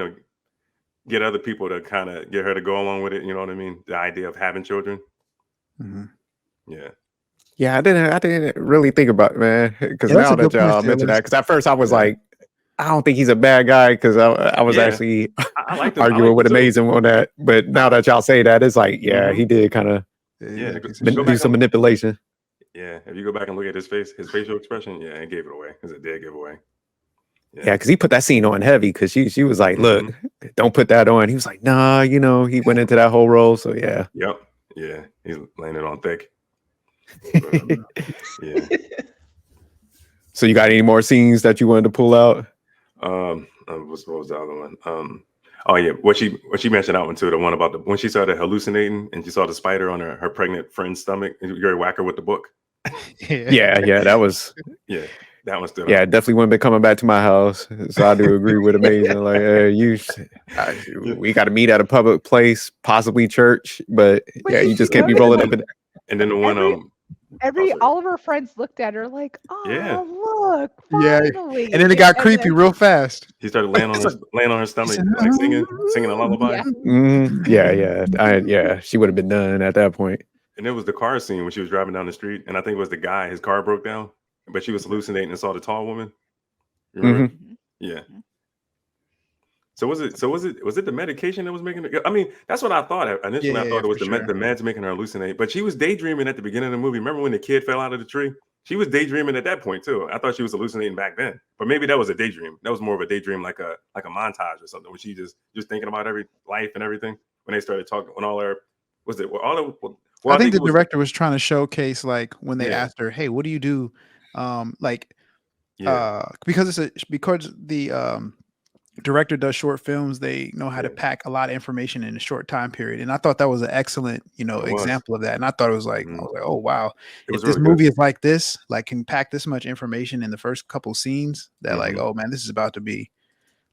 Get other people to kind of get her to go along with it. You know what I mean? The idea of having children. Yeah. Yeah, I didn't really think about it, man. Because now that y'all mentioned that, because at first I was like, I don't think he's a bad guy, because I was actually arguing with Amazing on that. But now that y'all say that, it's like, he did kind of do some manipulation. Yeah, if you go back and look at his facial expression, it gave it away, because it did give away. Yeah, because he put that scene on heavy, because she was like, look, don't put that on. He was like, nah, he went into that whole role. So yeah. Yep. Yeah, he's laying it on thick. Yeah. So you got any more scenes that you wanted to pull out? What was the other one? Oh yeah, what she mentioned that one too. The one about when she started hallucinating and she saw the spider on her pregnant friend's stomach. And Gary Wacker with the book. Yeah, that was. Yeah, that one stood. Yeah, definitely wouldn't be coming back to my house. So I do agree with Amazing. Like, we got to meet at a public place, possibly church, but you just can't be rolling up. And then the one all of her friends looked at her like, oh look, finally. And then it got creepy real fast. He started laying on her stomach, like singing a lullaby. She would have been done at that point. And there was the car scene when she was driving down the street, and I think it was the guy, his car broke down, but she was hallucinating and saw the tall woman. Remember? Yeah. So was it the medication that was making it? I mean, that's what I thought. Initially, I thought it was the meds making her hallucinate. But she was daydreaming at the begintage of the movie. Remember when the kid fell out of the tree? She was daydreaming at that point too. I thought she was hallucinating back then, but maybe that was a daydream. That was more of a daydream, like a montage or something, where she just thinking about every life and everything. When they started talking, when all her I think the director was trying to showcase, like, when they asked her, "Hey, what do you do?" Because the director does short films, they know how to pack a lot of information in a short time period, and I thought that was an excellent example of that. And I thought it was like, I was like, oh wow, if this movie is like this, like, can pack this much information in the first couple scenes, that like, oh man, this is about to be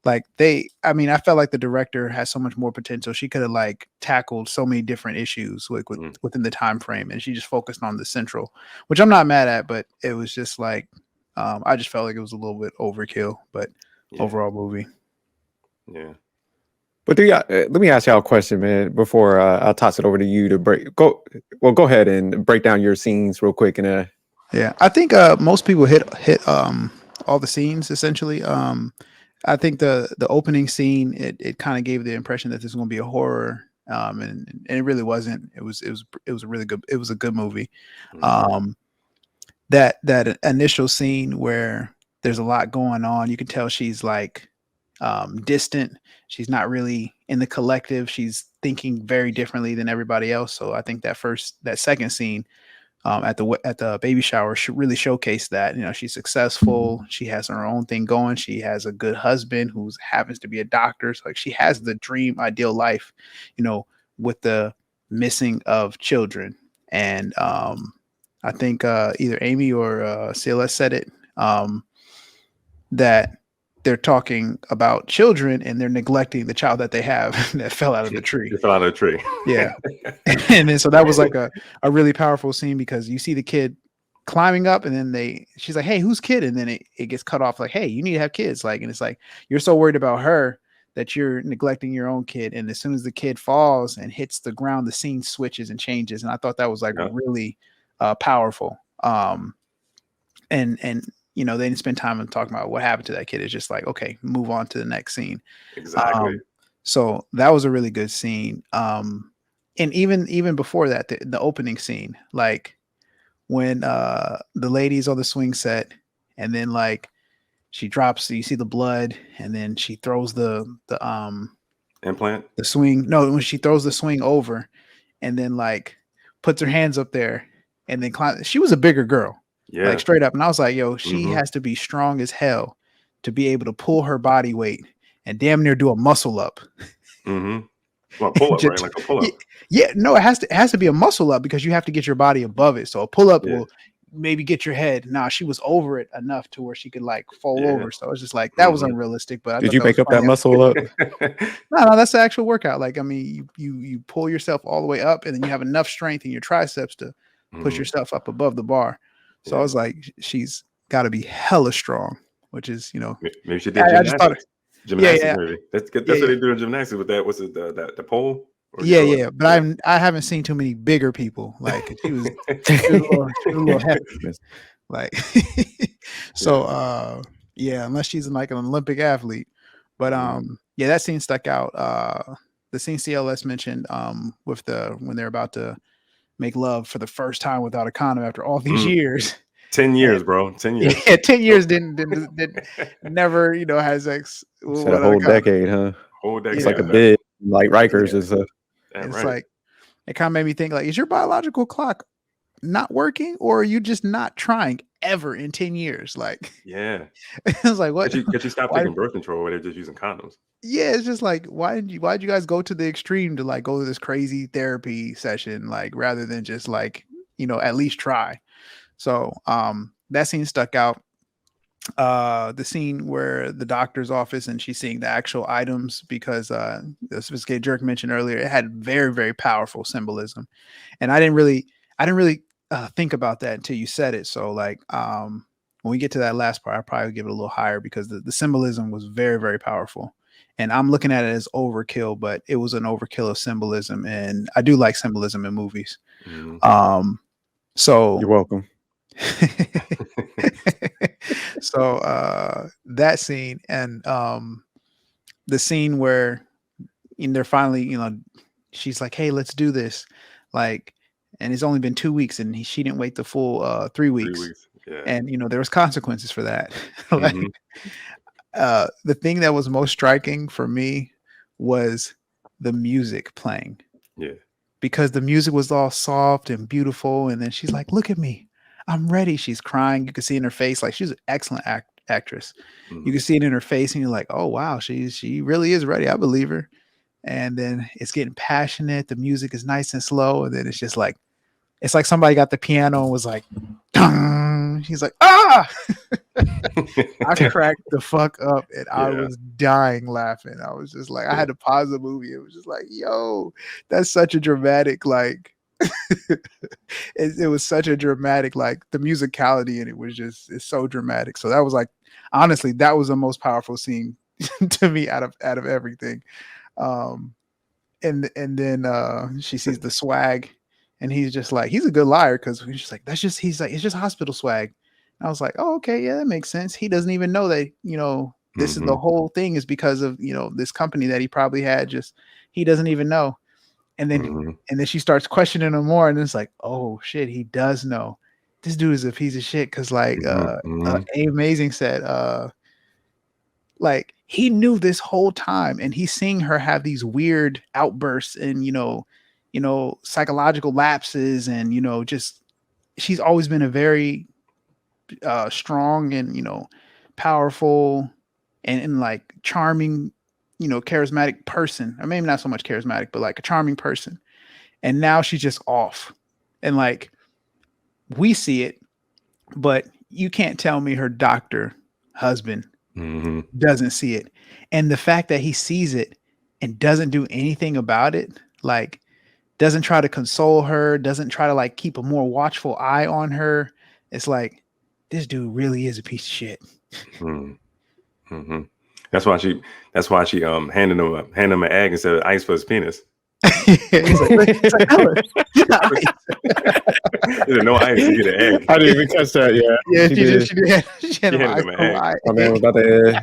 like, I felt like the director has so much more potential. She could have like tackled so many different issues within the time frame, and she just focused on the central, which I'm not mad at, but it was just like, I just felt like it was a little bit overkill, but overall movie. Yeah. But let me ask y'all a question, man, before I'll toss it over to you to go ahead and break down your scenes real quick. And I think most people hit all the scenes essentially. I think the opening scene, it kind of gave the impression that this was going to be a horror, and it really wasn't. It was a really good. It was a good movie. that initial scene where there's a lot going on. You can tell she's like distant. She's not really in the collective. She's thinking very differently than everybody else. So I think that second scene at the baby shower should really showcase that. You know, she's successful. She has her own thing going. She has a good husband who happens to be a doctor. So like she has the dream ideal life, you know, with the missing of children. And I think either Amy or CLS said it, that they're talking about children and they're neglecting the child that they have that fell out of the tree. It fell out of the tree. Yeah. And then so that was like a really powerful scene because you see the kid climbing up and then she's like, hey, who's kid? And then it gets cut off like, hey, you need to have kids. Like, and it's like, you're so worried about her that you're neglecting your own kid. And as soon as the kid falls and hits the ground, the scene switches and changes. And I thought that was like really powerful. And you know, they didn't spend time on talking about what happened to that kid. It's just like, okay, move on to the next scene. Exactly. So that was a really good scene. And even before that, the opening scene, like when the lady's on the swing set and then like she drops, you see the blood and then she throws the implant, the swing. No, when she throws the swing over and then like puts her hands up there and then she was a bigger girl. Yeah. Like straight up. And I was like, yo, she has to be strong as hell to be able to pull her body weight and damn near do a muscle up. Mm-hmm. Well, pull up, right? Like a pull up. Yeah, no, it has to be a muscle up because you have to get your body above it. So a pull up will maybe get your head. Nah, she was over it enough to where she could like fold over. So it's just like that was unrealistic. But did you make up that muscle up? No, that's the actual workout. Like, I mean, you pull yourself all the way up and then you have enough strength in your triceps to push yourself up above the bar. So I was like, she's got to be hella strong, which is, you know, maybe she did gymnastics. Gymnastics, maybe. That's what they do in gymnastics with that. What's it, the pole? Yeah. But I haven't seen too many bigger people. Like she was a little hefty. Like, so unless she's like an Olympic athlete. But that scene stuck out. The scene CLS mentioned with when they're about to make love for the first time without a condom after all these years. 10 years, bro. 10 years. Yeah, 10 years didn't never, you know, has sex. A whole decade, huh? Whole decade. It's like a bid, like Rikers is a. It's like it kind of made me think like, is your biological clock not working, or are you just not trying ever in 10 years? Like, yeah, it's like what? Could you stop taking birth control where they're just using condoms? Yeah, it's just like why'd you guys go to the extreme to like go to this crazy therapy session, like rather than just like, you know, at least try. So that scene stuck out. The scene where the doctor's office and she's seeing the actual items because the Sophisticated Jerk mentioned earlier, it had very, very powerful symbolism. And I didn't really think about that until you said it. So like when we get to that last part, I'll probably give it a little higher because the symbolism was very, very powerful. And I'm looking at it as overkill, but it was an overkill of symbolism. And I do like symbolism in movies. So you're welcome. So that scene and the scene where they're finally, you know, she's like, hey, let's do this. Like, and it's only been 2 weeks and she didn't wait the full 3 weeks. 3 weeks. Yeah. And, you know, there was consequences for that. Like, the thing that was most striking for me was the music playing. Yeah. Because the music was all soft and beautiful. And then she's like, look at me. I'm ready. She's crying. You can see in her face, like she's an excellent actress. You can see it in her face and you're like, oh, wow, she really is ready. I believe her. And then it's getting passionate. The music is nice and slow. And then it's just like, it's like somebody got the piano and was like, dong. He's like, ah, I cracked the fuck up and I was dying laughing. I was just like, I had to pause the movie. It was just like, yo, that's such a dramatic, like, it was such a dramatic, like the musicality in it was just, it's so dramatic. So that was like, honestly, that was the most powerful scene to me out of everything. And then she sees the swag and he's just like, he's a good liar. Cause he's just like, he's like, it's just hospital swag. And I was like, oh, okay. Yeah, that makes sense. He doesn't even know that, you know, this is the whole thing is because of, you know, this company that he probably had, just, he doesn't even know. And then, and then she starts questioning him more. And it's like, oh shit, he does know. this dude is a piece of shit. Cause like Mhm. Amazing said, like he knew this whole time, and he's seeing her have these weird outbursts and psychological lapses, and just she's always been a very strong and powerful and like charming, charismatic person. Or maybe not so much charismatic, but like a charming person. And now she's just off. And like we see it, but you can't tell me her doctor husband Mhm. doesn't see it. And the fact that he sees it and doesn't do anything about it, like doesn't try to console her, doesn't try to like keep a more watchful eye on her. It's like this dude really is a piece of shit. Mm-hmm. That's why she handed him an egg instead of ice for his penis. He's like, Ella, get the ice. There's no ice, you get an egg. I didn't even catch that. Yeah, She did. She had handed ice him an cold egg. eye. My man was about to.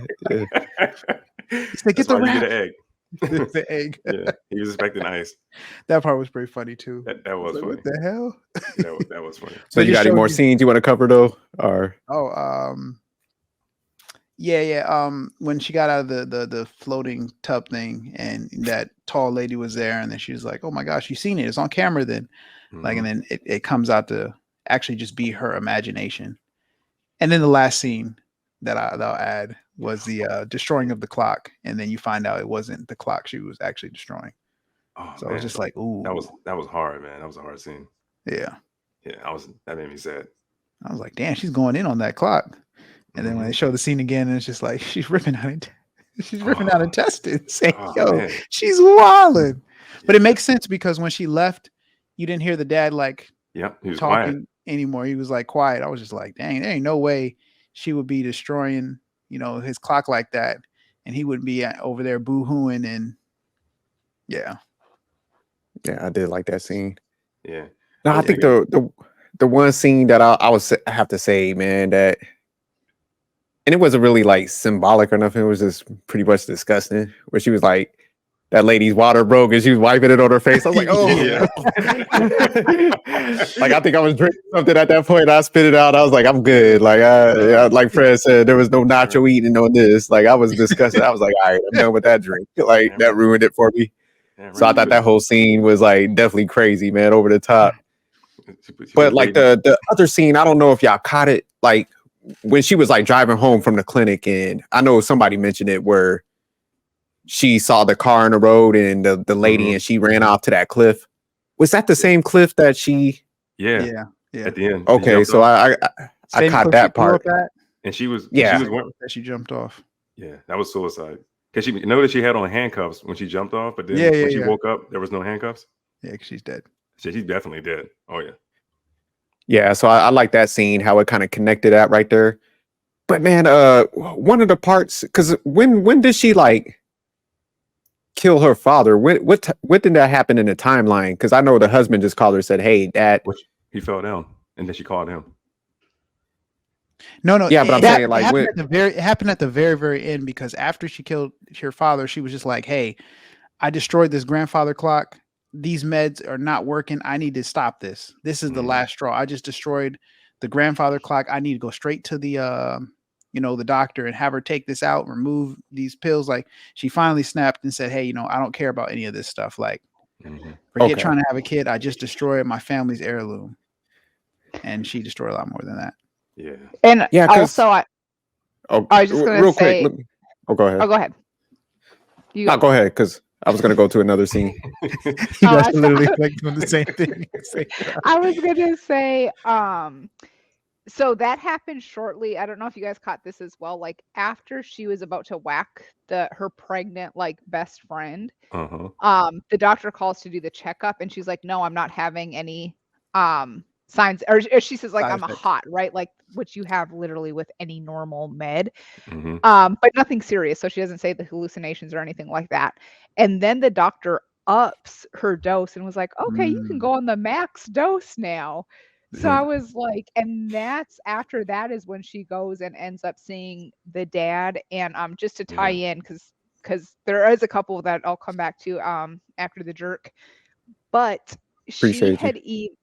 He said, "Get That's the why you wrap." get an egg. The egg. Yeah, he was expecting ice. That part was pretty funny too. That was Like, funny. what the hell? That was funny. So you got any more scenes you want to cover though, or? Yeah. When she got out of the floating tub thing, and that tall lady was there, and then she was like, "Oh my gosh, you seen it? It's on camera." Then, like, and then it comes out to actually just be her imagination. And then the last scene that I'll add was the destroying of the clock, and then you find out it wasn't the clock she was actually destroying. Oh, So man. I was just like, "Ooh, that was hard, man. That was a hard scene. yeah." That made me sad. I was like, "Damn, she's going in on that clock." And then when they show the scene again, and it's just like she's ripping out intestines, saying, "Yo, man. she's wilding." But it makes sense because when she left, you didn't hear the dad like He was talking quiet. anymore. He was like quiet. I was just like, dang, there ain't no way she would be destroying, his clock like that, and he wouldn't be over there boo-hooing. And yeah, I did like that scene. Yeah. No, I think the one scene that I have to say, man, that, and it wasn't really like symbolic or nothing. It was just pretty much disgusting. Where she was like, that lady's water broke and she was wiping it on her face. I was like, oh, Yeah. like I think I was drinking something at that point. I spit it out. I was like, I'm good. Like, like Fred said, there was no nacho eating on this. Like, I was disgusted. I was like, all right, I'm done with that drink. Like, that ruined it for me. So I thought that whole scene was like definitely crazy, man, over the top. But like the other scene, I don't know if y'all caught it. Like when she was like driving home from the clinic, and I know somebody mentioned it where she saw the car in the road and the lady and she ran off to that cliff. Was that the same cliff that she? Yeah. At the end. Okay, so I caught that part. And she was that she jumped off. Yeah, that was suicide. Because she noticed she had on handcuffs when she jumped off, but then when she woke up, there was no handcuffs. Yeah, because she's dead. So she's definitely dead. Oh yeah. Yeah, so I like that scene, how it kind of connected that right there. But man, one of the parts, because when did she like kill her father? What did that happen in the timeline? Because I know the husband just called her and said, "Hey, Dad." He fell down, and then she called him. No. Yeah, but I'm saying like it happened at the very, very end, because after she killed her father, she was just like, "Hey, I destroyed this grandfather clock. These meds are not working. I need to stop this. This is the last straw. I just destroyed the grandfather clock. I need to go straight to the the doctor and have her take this out, remove these pills." Like she finally snapped and said, "Hey, I don't care about any of this stuff. Like forget trying to have a kid. I just destroyed my family's heirloom." And she destroyed a lot more than that. Yeah. And also I was just going to say, quick. Go ahead. Oh, go ahead. No, go ahead, because I was going to go to another scene. You guys literally like doing the same thing. I was going to say, so that happened shortly. I don't know if you guys caught this as well. Like after she was about to whack her pregnant like best friend, the doctor calls to do the checkup, and she's like, "No, I'm not having any signs," or she says like, "I'm hot," right? Like which you have literally with any normal med, but nothing serious. So she doesn't say the hallucinations or anything like that. And then the doctor ups her dose and was like, "Okay, you can go on the max dose now." So I was like, and that's after that is when she goes and ends up seeing the dad. And just to tie in, because there is a couple that I'll come back to after the jerk, but she had eaten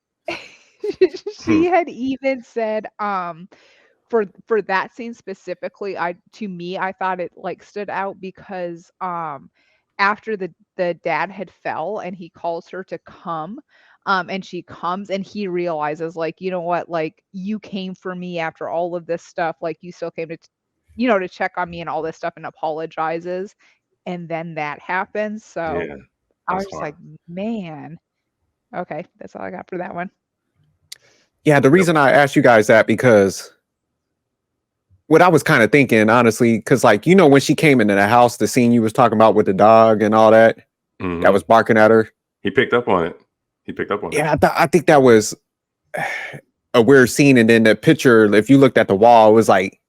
she had even said, for that scene specifically, I thought it like stood out because after the dad had fell and he calls her to come, and she comes and he realizes, like, you know what, like, you came for me after all of this stuff, like you still came to to check on me and all this stuff, and apologizes, and then that happens. So Yeah, I was that's just hard. like, man. Okay, that's all I got for that one. Yeah, the reason I asked you guys that because what I was kind of thinking, honestly, because like when she came into the house, the scene you was talking about with the dog and all that, that was barking at her. He picked up on it. Yeah, I think that was a weird scene. And then the picture, if you looked at the wall, it was like,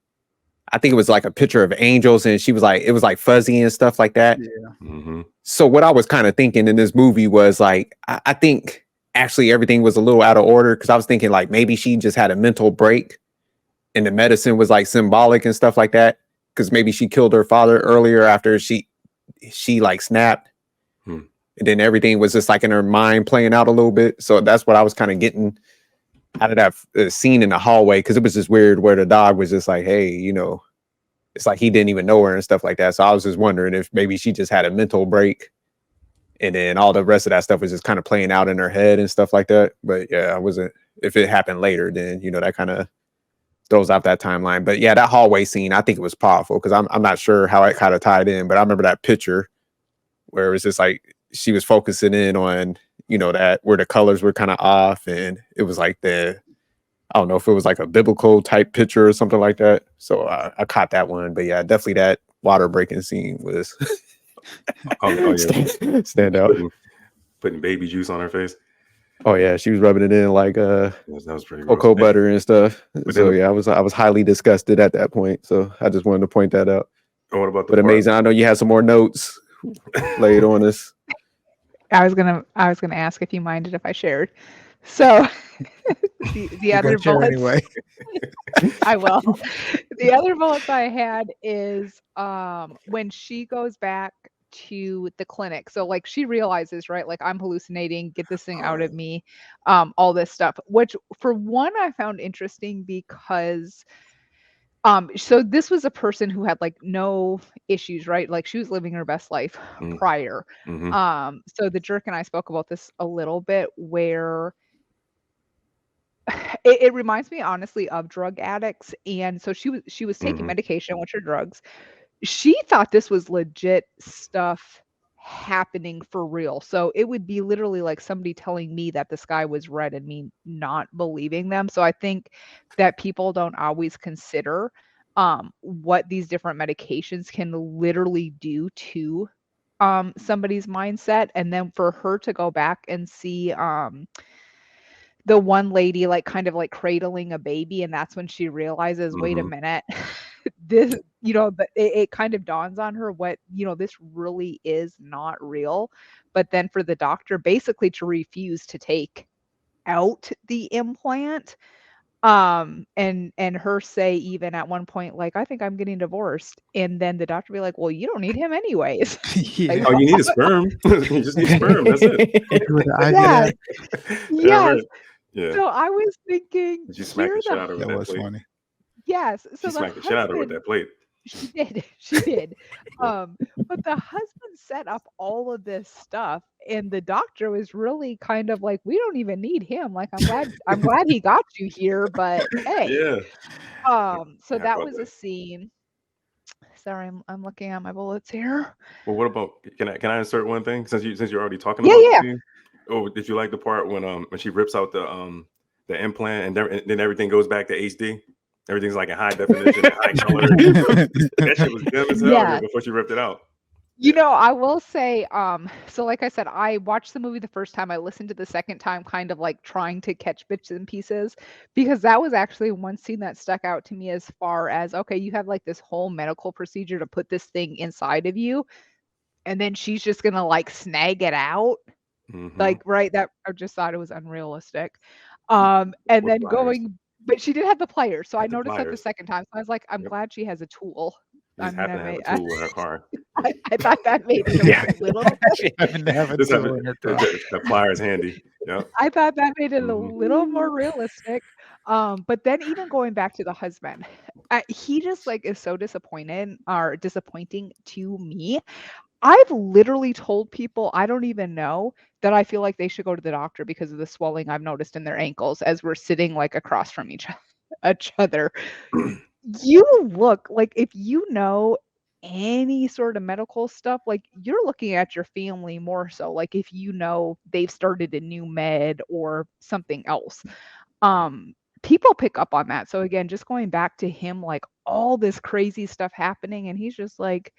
I think it was like a picture of angels, and she was like, it was like fuzzy and stuff like that. Yeah. So what I was kind of thinking in this movie was like, I think actually everything was a little out of order, because I was thinking like maybe she just had a mental break and the medicine was like symbolic and stuff like that, because maybe she killed her father earlier after she like snapped. And then everything was just like in her mind playing out a little bit. So that's what I was kind of getting out of that scene in the hallway, because it was just weird where the dog was just like, hey, it's like he didn't even know her and stuff like that. So I was just wondering if maybe she just had a mental break, and then all the rest of that stuff was just kind of playing out in her head and stuff like that. But yeah, I wasn't, if it happened later, then that kind of throws out that timeline. But yeah, that hallway scene, I think it was powerful, because I'm not sure how it kind of tied in, but I remember that picture where it was just like she was focusing in on that where the colors were kind of off, and it was like I don't know if it was like a biblical type picture or something like that. So I caught that one. But yeah, definitely that water breaking scene was stand out. Putting baby juice on her face. Oh yeah, she was rubbing it in like that was pretty cocoa gross. butter and stuff. But So then yeah, I was highly disgusted at that point. So I just wanted to point that out. What about the But amazing. I know you had some more notes laid on us. I was gonna ask if you minded if I shared. So the other bullets, anyway. I will. The other bullets I had is when she goes back to the clinic. So like she realizes, right, like I'm hallucinating, get this thing out of me, all this stuff. Which for one I found interesting because so this was a person who had like no issues, right? Like she was living her best life prior. So the jerk and I spoke about this a little bit, where it reminds me honestly of drug addicts. And so she was taking medication, which are drugs. She thought this was legit stuff happening for real. So it would be literally like somebody telling me that the sky was red and me not believing them. So I think that people don't always consider what these different medications can literally do to somebody's mindset. And then for her to go back and see the one lady like kind of like cradling a baby, and that's when she realizes, wait a minute, this, but it kind of dawns on her what, this really is not real. But then for the doctor basically to refuse to take out the implant, and her say even at one point, like, I think I'm getting divorced, and then the doctor be like, well, you don't need him anyways. Yeah. Like, Oh, you need a sperm. You just need sperm. That's it. yes. Yes. Yeah. So I was thinking, Did you smack the shit out of her with That that was plate? funny. yes. So She the smacked the shit out of her with husband, that plate. she did. She did. But the husband set up all of this stuff, and the doctor was really kind of like, we don't even need him. Like, I'm glad he got you here, but hey. Yeah. So Yeah, that about was that. a scene. Sorry, I'm looking at my bullets here. Well, what about, can I insert one thing since you're already talking Yeah, about yeah. the scene? Oh, did you like the part when she rips out the implant and then everything goes back to HD? Everything's like in high definition and high color. That shit was dim as hell Yeah. before she ripped it out. I will say, so like I said, I watched the movie the first time. I listened to the second time, kind of like trying to catch bits and pieces, because that was actually one scene that stuck out to me as far as, okay, you have like this whole medical procedure to put this thing inside of you, and then she's just gonna like snag it out. Like, right, that I just thought it was unrealistic. And With then pliers. but she did have the pliers, so I Had the noticed that the pliers. second time. So I was like, I'm Yep. glad she has a tool. You just happen to have a tool in her car. I thought that made it a little bit. She happened to have a Just have tool in her car. the pliers handy. Yeah. I thought that made it a Mhm. little more realistic. But then even going back to the husband, he just like is so disappointing to me. I've literally told people I don't even know that I feel like they should go to the doctor because of the swelling I've noticed in their ankles as we're sitting like across from each other. You look like if you know any sort of medical stuff, like you're looking at your family more so, like if you know they've started a new med or something else. Um, People pick up on that. So again, just going back to him, like all this crazy stuff happening, and he's just like,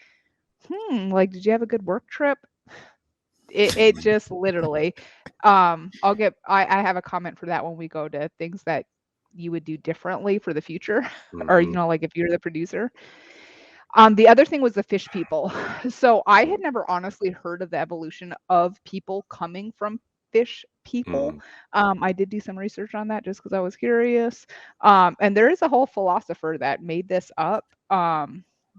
like, did you have a good work trip? It just literally, I have a comment for that when we go to things that you would do differently for the future, or Mhm. like if you're the producer. The other thing was the fish people. So I had never honestly heard of the evolution of people coming from fish people. Mhm. I did do some research on that just because I was curious. And there is a whole philosopher that made this up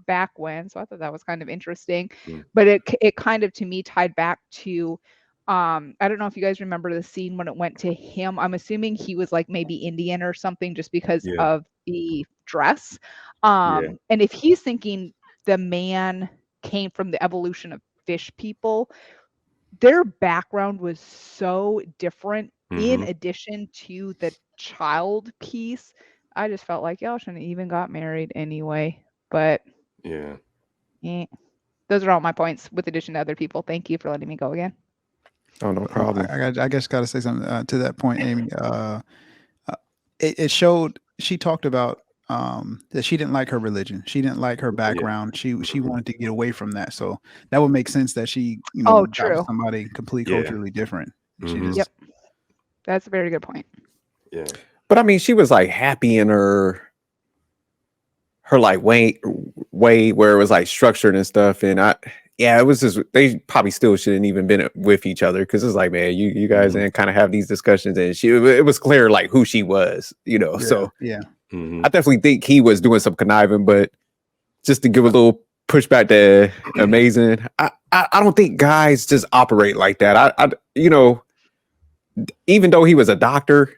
back when, so I thought that was kind of interesting. Mhm. But it kind of to me tied back to I don't know if you guys remember the scene when it went to him. I'm assuming he was like maybe Indian or something just because Yeah. of the dress. Yeah. And if he's thinking the man came from the evolution of fish people, their background was so different in Mhm. addition to the child piece. I just felt like y'all shouldn't have even got married anyway. But Yeah. those are all my points with addition to other people. Thank you for letting me go again. Oh, no problem. I guess got to say something to that point, Amy. It showed she talked about that she didn't like her religion. She didn't like her background. She wanted to get away from that. So that would make sense that she Oh, got with true. somebody completely Yeah. culturally different. She Mhm. just Yep. That's a very good point. Yeah. But I mean, she was like happy in her like way where it was like structured and stuff. And it was just they probably still shouldn't even been with each other because it's like, man, you guys didn't kind of have these discussions, and it was clear like who she was, So yeah. Mhm. I definitely think he was doing some conniving, but just to give a little pushback to Amazing, I don't think guys just operate like that. Even though he was a doctor,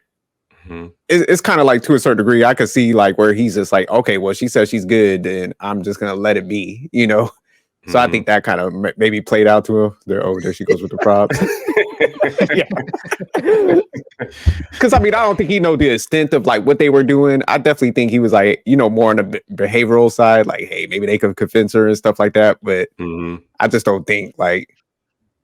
Mhm. it's kind of like to a certain degree, I could see like where he's just like, okay, well, she says she's good, and I'm just gonna let it be. So I think that kind of maybe played out to him. There she goes with the props. Yeah, because I mean, I don't think he know the extent of like what they were doing. I definitely think he was like, more on the behavioral side, like, hey, maybe they could convince her and stuff like that. But Mhm. I just don't think like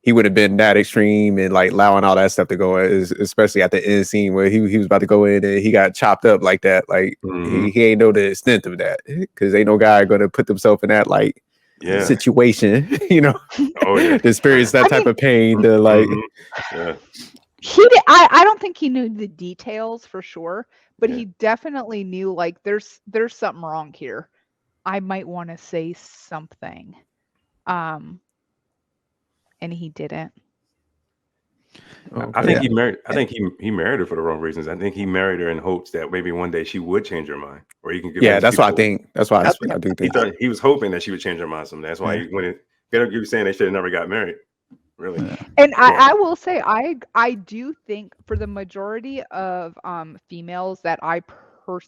he would have been that extreme and like allowing all that stuff to go, especially at the end scene where he was about to go in and he got chopped up like that. Like Mhm. he ain't know the extent of that because ain't no guy gonna put themselves in that like Yeah. situation, Oh yeah. to experience that I type mean, of pain to like. Mhm. Yeah. I don't think he knew the details for sure, but Yeah. he definitely knew like there's something wrong here. I might want to say something. And he didn't. I Okay. think Yeah. he married. I think he married her for the wrong reasons. I think he married her in hopes that maybe one day she would change her mind, or he can Yeah, convince that's what I people. think. That's why That's what I do he think. thought. He was hoping that she would change her mind someday. That's why Yeah. he went. You were saying they should have never got married. Really? Yeah. And Yeah. I will say I do think for the majority of females that I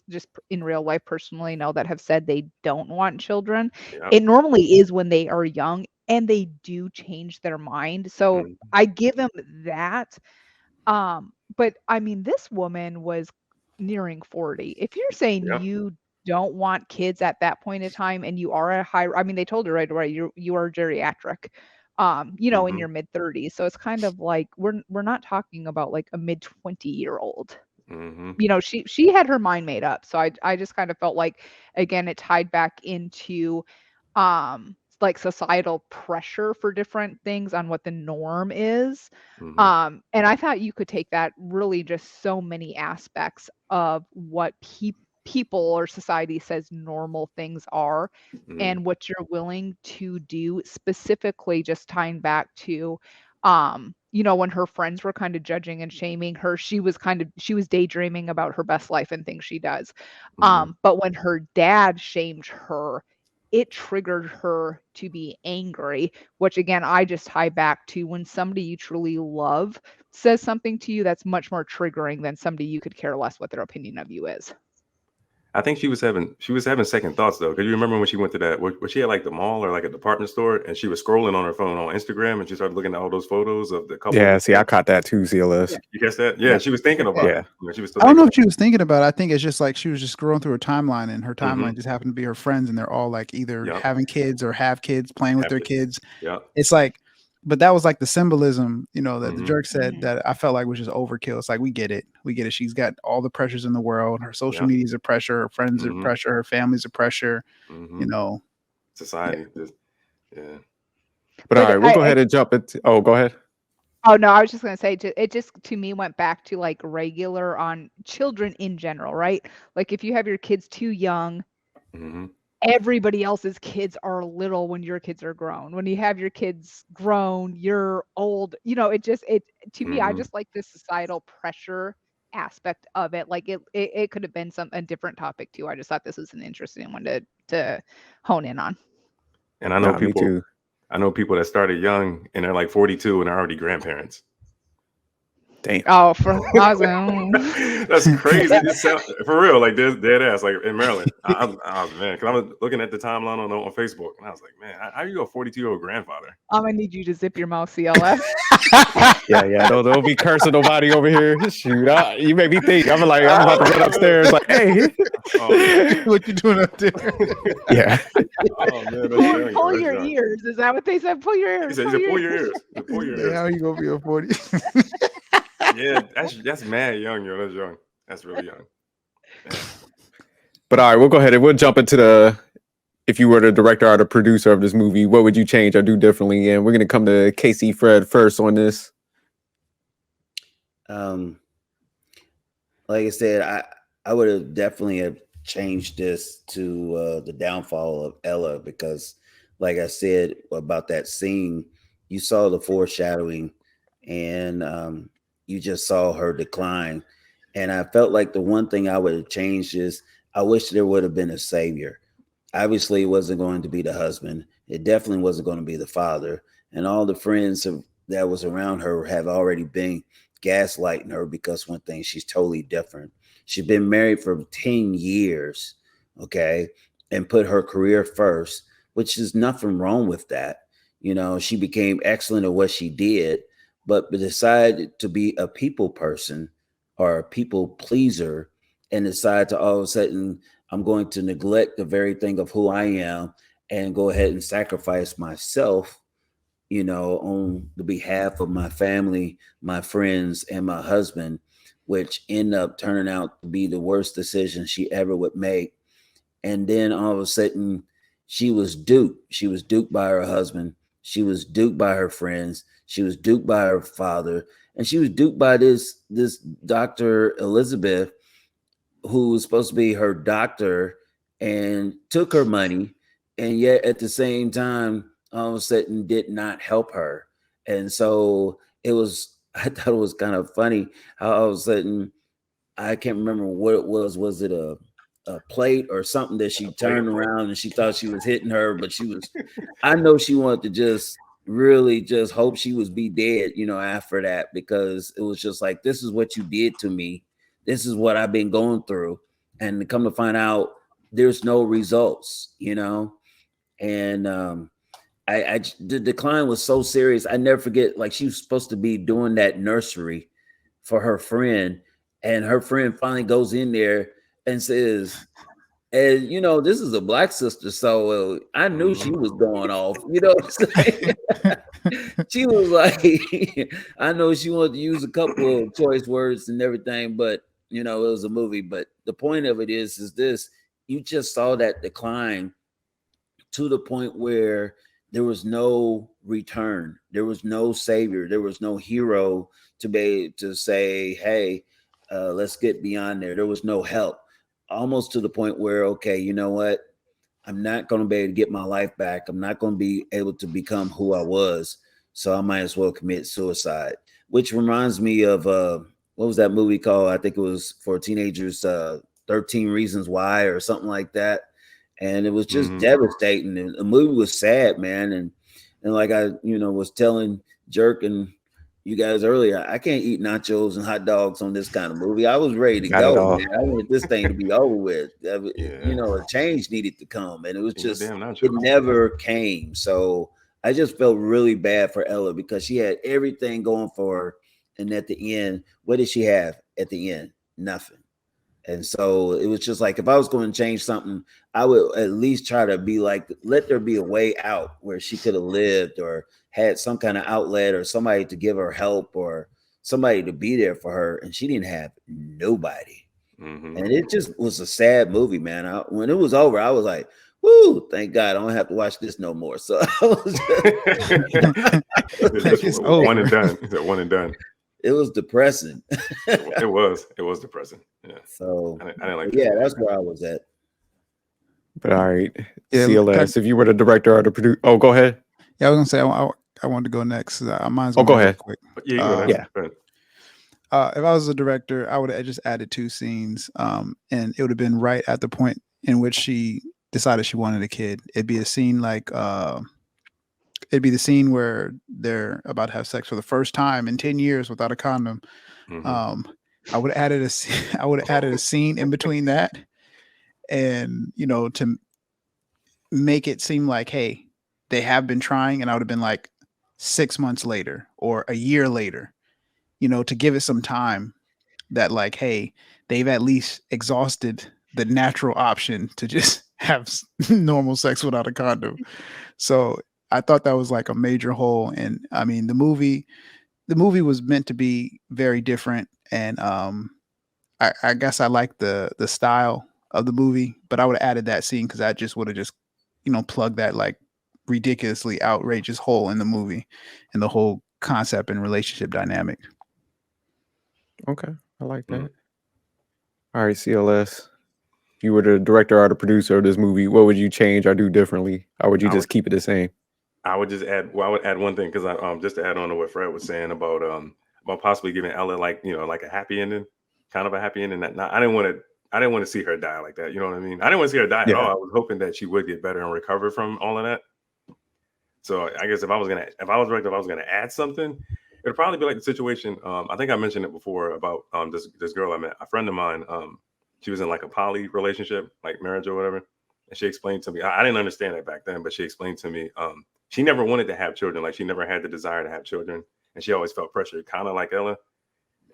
just in real life personally know that have said they don't want children, Yeah. it normally is when they are young and they do change their mind. So Mhm. I give them that. But I mean, this woman was nearing 40. If you're saying Yeah. you don't want kids at that point in time and you are a high, I mean, they told her right away, you are geriatric, in Mhm. your mid 30s. So it's kind of like we're not talking about like a mid 20-year-old. Mhm. She had her mind made up. So I just kind of felt like again it tied back into like societal pressure for different things on what the norm is. Mhm. And I thought you could take that really just so many aspects of what people or society says normal things are Mhm. and what you're willing to do, specifically just tying back to when her friends were kind of judging and shaming her, she was daydreaming about her best life and things she does. Mhm. But when her dad shamed her, it triggered her to be angry, which again, I just tie back to when somebody you truly love says something to you that's much more triggering than somebody you could care less what their opinion of you is. I think she was having second thoughts though. Because you remember when she went to that, was she at like the mall or like a department store, and she was scrolling on her phone on Instagram, and she started looking at all those photos of the couple. Yeah, see, I caught that too, CLS. You catch that? Yeah, she was thinking about Yeah. it. You know, she was still I don't know thinking if she was thinking about it. I think it's just like she was just scrolling through her timeline, and her timeline Mhm. just happened to be her friends, and they're all like either Yep. having kids or have kids, playing with Have their kids. kids. Yeah. It's like, but that was like the symbolism, you know, that the Mhm. jerk said Mhm. that I felt like was just overkill. It's like, we get it. We get it. She's got all the pressures in the world. Her social Yeah. media's a pressure. Her friends are Mhm. pressure. Her family's a pressure. Mhm. You know, Society. Just, yeah. But all right, we'll go I- ahead and jump into. Oh, go ahead. Oh no, I was just gonna say it just to me went back to like regular on children in general, right? Like if you have your kids too young, Mhm. everybody else's kids are little when your kids are grown. When you have your kids grown, you're old. You know, it to me, I Mhm. just like the societal pressure aspect of it. Like it could have been a different topic too. I just thought this was an interesting one to hone in on. And I know Nah, me people. too. I know people that started young and they're like 42 and are already grandparents. Damn. Oh, for I was like, That's crazy. It sound, for real, like dead ass, like in Maryland. I was man, because I was looking at the timeline on Facebook, and I was like, man, how are you a 42-year-old grandfather? I'm gonna need you to zip your mouth, CLS. Yeah. Don't be cursing nobody over here. Shoot, you made me think. I'm about to run upstairs. Like, hey. Oh, what you doing up there? Yeah. oh man, that's young. Pull That's your young. ears. Is that what they said? Pull your He ears. said, pull your ears. Pull your Like, how ears. you gonna be a 40? Yeah, that's mad young, yo. That's young. That's really young. Man. But all right, we'll go ahead and we'll jump into if you were the director or the producer of this movie, what would you change or do differently? And we're gonna come to Casey Fred first on this. Like I said, I would have definitely have changed this to the downfall of Ella, because like I said about that scene, you saw the foreshadowing, and you just saw her decline. And I felt like the one thing I would have changed is I wish there would have been a savior. Obviously, it wasn't going to be the husband. It definitely wasn't going to be the father. And all the friends that was around her have already been gaslighting her, because one thing, she's totally different. She's been married for 10 years, okay, and put her career first, which is nothing wrong with that. You know, she became excellent at what she did, but decided to be a people person or a people pleaser, and decide to all of a sudden, I'm going to neglect the very thing of who I am and go ahead and sacrifice myself, you know, on the behalf of my family, my friends, and my husband, which end up turning out to be the worst decision she ever would make. And then all of a sudden, she was duped. She was duped by her husband. She was duped by her friends. She was duped by her father. And she was duped by this Dr. Elizabeth, who was supposed to be her doctor, and took her money, and yet at the same time, all of a sudden did not help her. And so I thought it was kind of funny how all of a sudden, I can't remember what it was. Was it a plate or something that she turned around and she thought she was hitting her, but I know she wanted to just really just hope she was be dead, you know, after that, because it was just like, this is what you did to me. This is what I've been going through. And to come to find out, there's no results, you know? And the decline was so serious. I never forget, like, she was supposed to be doing that nursery for her friend, and her friend finally goes in there and says, and you know, this is a black sister, so I knew she was going off. You know what I'm saying? She was like, I know she wanted to use a couple of choice words and everything, but you know, it was a movie. But the point of it is this: you just saw that decline to the point where there was no return, there was no savior, there was no hero to be to say, hey, let's get beyond there. There was no help, almost to the point where, okay, you know what, I'm not going to be able to get my life back, I'm not going to be able to become who I was, so I might as well commit suicide. Which reminds me of what was that movie called? I think it was for teenagers, 13 Reasons Why or something like that. and it was just Mhm. devastating. And the movie was sad, man. And like I, was telling Jerk and you guys earlier, I can't eat nachos and hot dogs on this kind of movie. I was ready to Not at go, all. man. I wanted this thing to be over with. Yeah. A change needed to come, and it was Eat no just damn nachos. it never came. So I just felt really bad for Ella because she had everything going for her, and at the end, what did she have at the end? Nothing. And so it was just like, if I was going to change something, I would at least try to be like, let there be a way out where she could have lived or had some kind of outlet or somebody to give her help or somebody to be there for her. And she didn't have nobody. Mhm. And it just was a sad movie, man. When it was over, I was like, woo, thank God I don't have to watch this no more. So I was It's It's one and over. done. It's a one and done. it was depressing. It was depressing. Yeah. So I didn't like yeah, that. that's where I was at. But all right, Yeah, CLS. If you were the director or the producer, oh, go ahead. Yeah, I was gonna say I wanted to go next. Mine's Oh, gonna go be real ahead. quick. Yeah, you go ahead. Yeah. Go ahead. If I was a director, I would have just added 2 scenes, and it would have been right at the point in which she decided she wanted a kid. It'd be a scene like, it'd be the scene where they're about to have sex for the first time in 10 years without a condom. Mhm. I would have added I would have added a scene in between that, and to make it seem like, hey, they have been trying, and I would have been like 6 months later or a year later, to give it some time that, like, hey, they've at least exhausted the natural option to just have normal sex without a condom. So I thought that was like a major hole. And I mean, the movie was meant to be very different. And I guess I like the style of the movie, but I would have added that scene because that just would have just, plugged that like ridiculously outrageous hole in the movie and the whole concept and relationship dynamic. Okay, I like Mm. that. All right, CLS. If you were the director or the producer of this movie, what would you change or do differently, or would you I just would keep it the same? I would just add. Well, I would add one thing because I just to add on to what Fred was saying about possibly giving Ella like a happy ending, kind of a happy ending. That I didn't want to see her die like that. You know what I mean? I didn't want to see her die at all. Yeah. I was hoping that she would get better and recover from all of that. So I guess if I was gonna add something, it'd probably be like the situation. I think I mentioned it before about this girl I met, a friend of mine. She was in like a poly relationship, like marriage or whatever, and she explained to me. I didn't understand that back then, but she explained to me. She never wanted to have children. Like she never had the desire to have children, and she always felt pressure, kind of like Ella.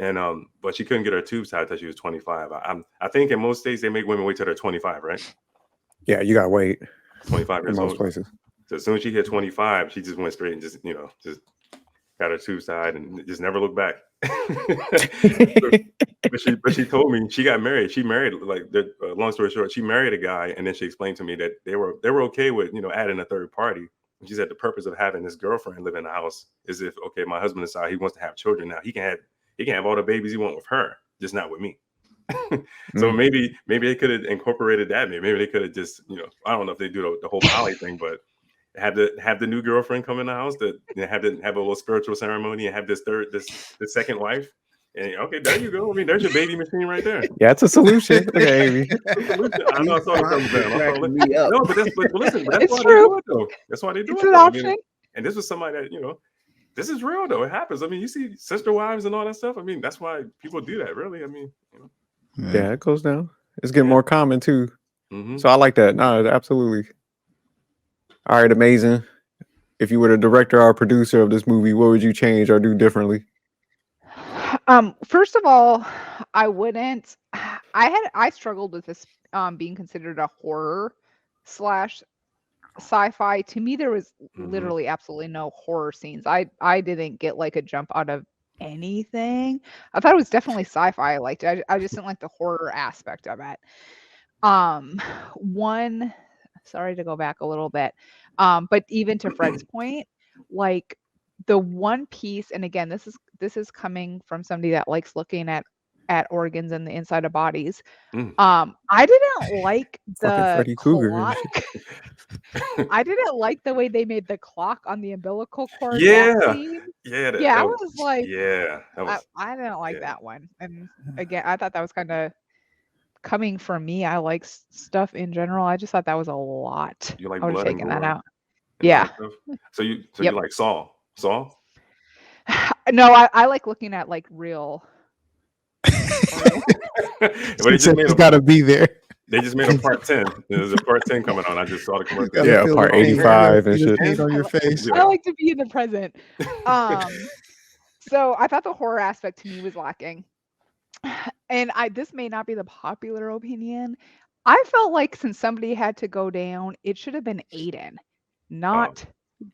And but she couldn't get her tubes tied until she was 25. I think in most states they make women wait till they're 25, right? Yeah, you gotta wait 25 in years most old. places. So as soon as she hit 25, she just went straight and just got her tubes tied and just never looked back. but she told me she got married. She married long story short, she married a guy, and then she explained to me that they were okay with adding a third party. And she said the purpose of having this girlfriend live in the house is if my husband decides he wants to have children now, he can have all the babies he wants with her, just not with me. So maybe they could have incorporated that. Maybe they could have just I don't know if they do the whole poly thing, but have the new girlfriend come in the house to have a little spiritual ceremony and have this second wife. And okay, there you go. I mean, there's your baby machine right there. Yeah, it's a solution. Look at Amy. I know I saw it from them. Cracking me up. No, but listen, but that's It's why true. they do it though. That's why they do It's it an though. I option. mean, and this was somebody that this is real though. It happens. I mean, you see sister wives and all that stuff. I mean, that's why people do that. Really, I mean, Yeah, it goes down. It's getting more common too. Mhm. So I like that. No, absolutely. All right, amazing. If you were the director or producer of this movie, what would you change or do differently? First of all, I wouldn't. I struggled with this being considered a horror slash sci-fi. To me, there was literally absolutely no horror scenes. I didn't get like a jump out of anything. I thought it was definitely sci-fi. I liked it. I just didn't like the horror aspect of it. One, sorry to go back a little bit, but even to Fred's point, like the one piece, and again, this is coming from somebody that likes looking at organs and the inside of bodies. Mm. I didn't like Fucking the Freddy Krueger. clock. I didn't like the way they made the clock on the umbilical cord. Yeah. That scene. Yeah, I was like, that was I didn't like yeah. that one. And again, I thought that was kind coming from me, I like stuff in general. I just thought that was a lot. You like I would have blood and taken that gore out. and Yeah. stuff. So you Yep. like Saw? No, I like looking at like real. But It's got to be there. They just made a part 10. There's a part 10 coming on. I just saw the commercial. Gotta Yeah, feel part the pain. 85 and You gotta shit. feel the pain on your face. I like to be in the present. So I thought the horror aspect to me was lacking. And this may not be the popular opinion. I felt like since somebody had to go down, it should have been Aiden, not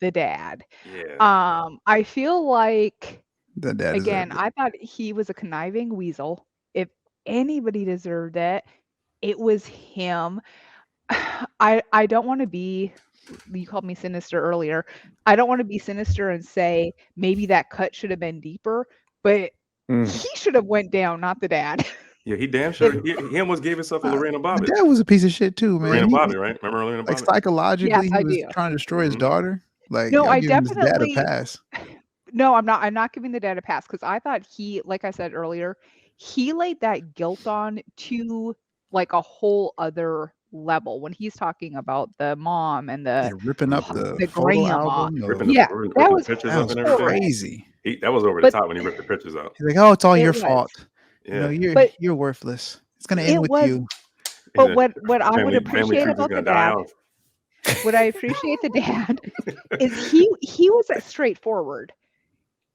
the dad. Yeah. I feel like The dad again, deserved it. I thought he was a conniving weasel. If anybody deserved it, it was him. I don't want to be, you called me sinister earlier. I don't want to be sinister and say maybe that cut should have been deeper, but he should have went down, not the dad. Yeah, he damn sure. He almost gave himself a Lorena The Bobbitt. dad was a piece of shit too, man. Lorena He- Bobbitt, right? Remember Lorena like Bobbitt? psychologically, Yes, I he was do. trying to destroy his Mhm. daughter. Like, No, y'all I giving his dad a definitely- pass. No, I'm not giving the dad a pass because I thought he, like I said earlier, he laid that guilt on to like a whole other level when he's talking about the mom and the And ripping up the the photo grandma. album. Ripping Yeah, ripping that the was pictures That up was and everything. crazy. That was over the But- top when he ripped the pictures out. He's like, "Oh, it's all It your was. fault. Yeah. You know, But- you're worthless. It's gonna It end with was- you." But He's what I would family appreciate tree's about gonna the die dad, off. what I appreciate the dad is he was straightforward.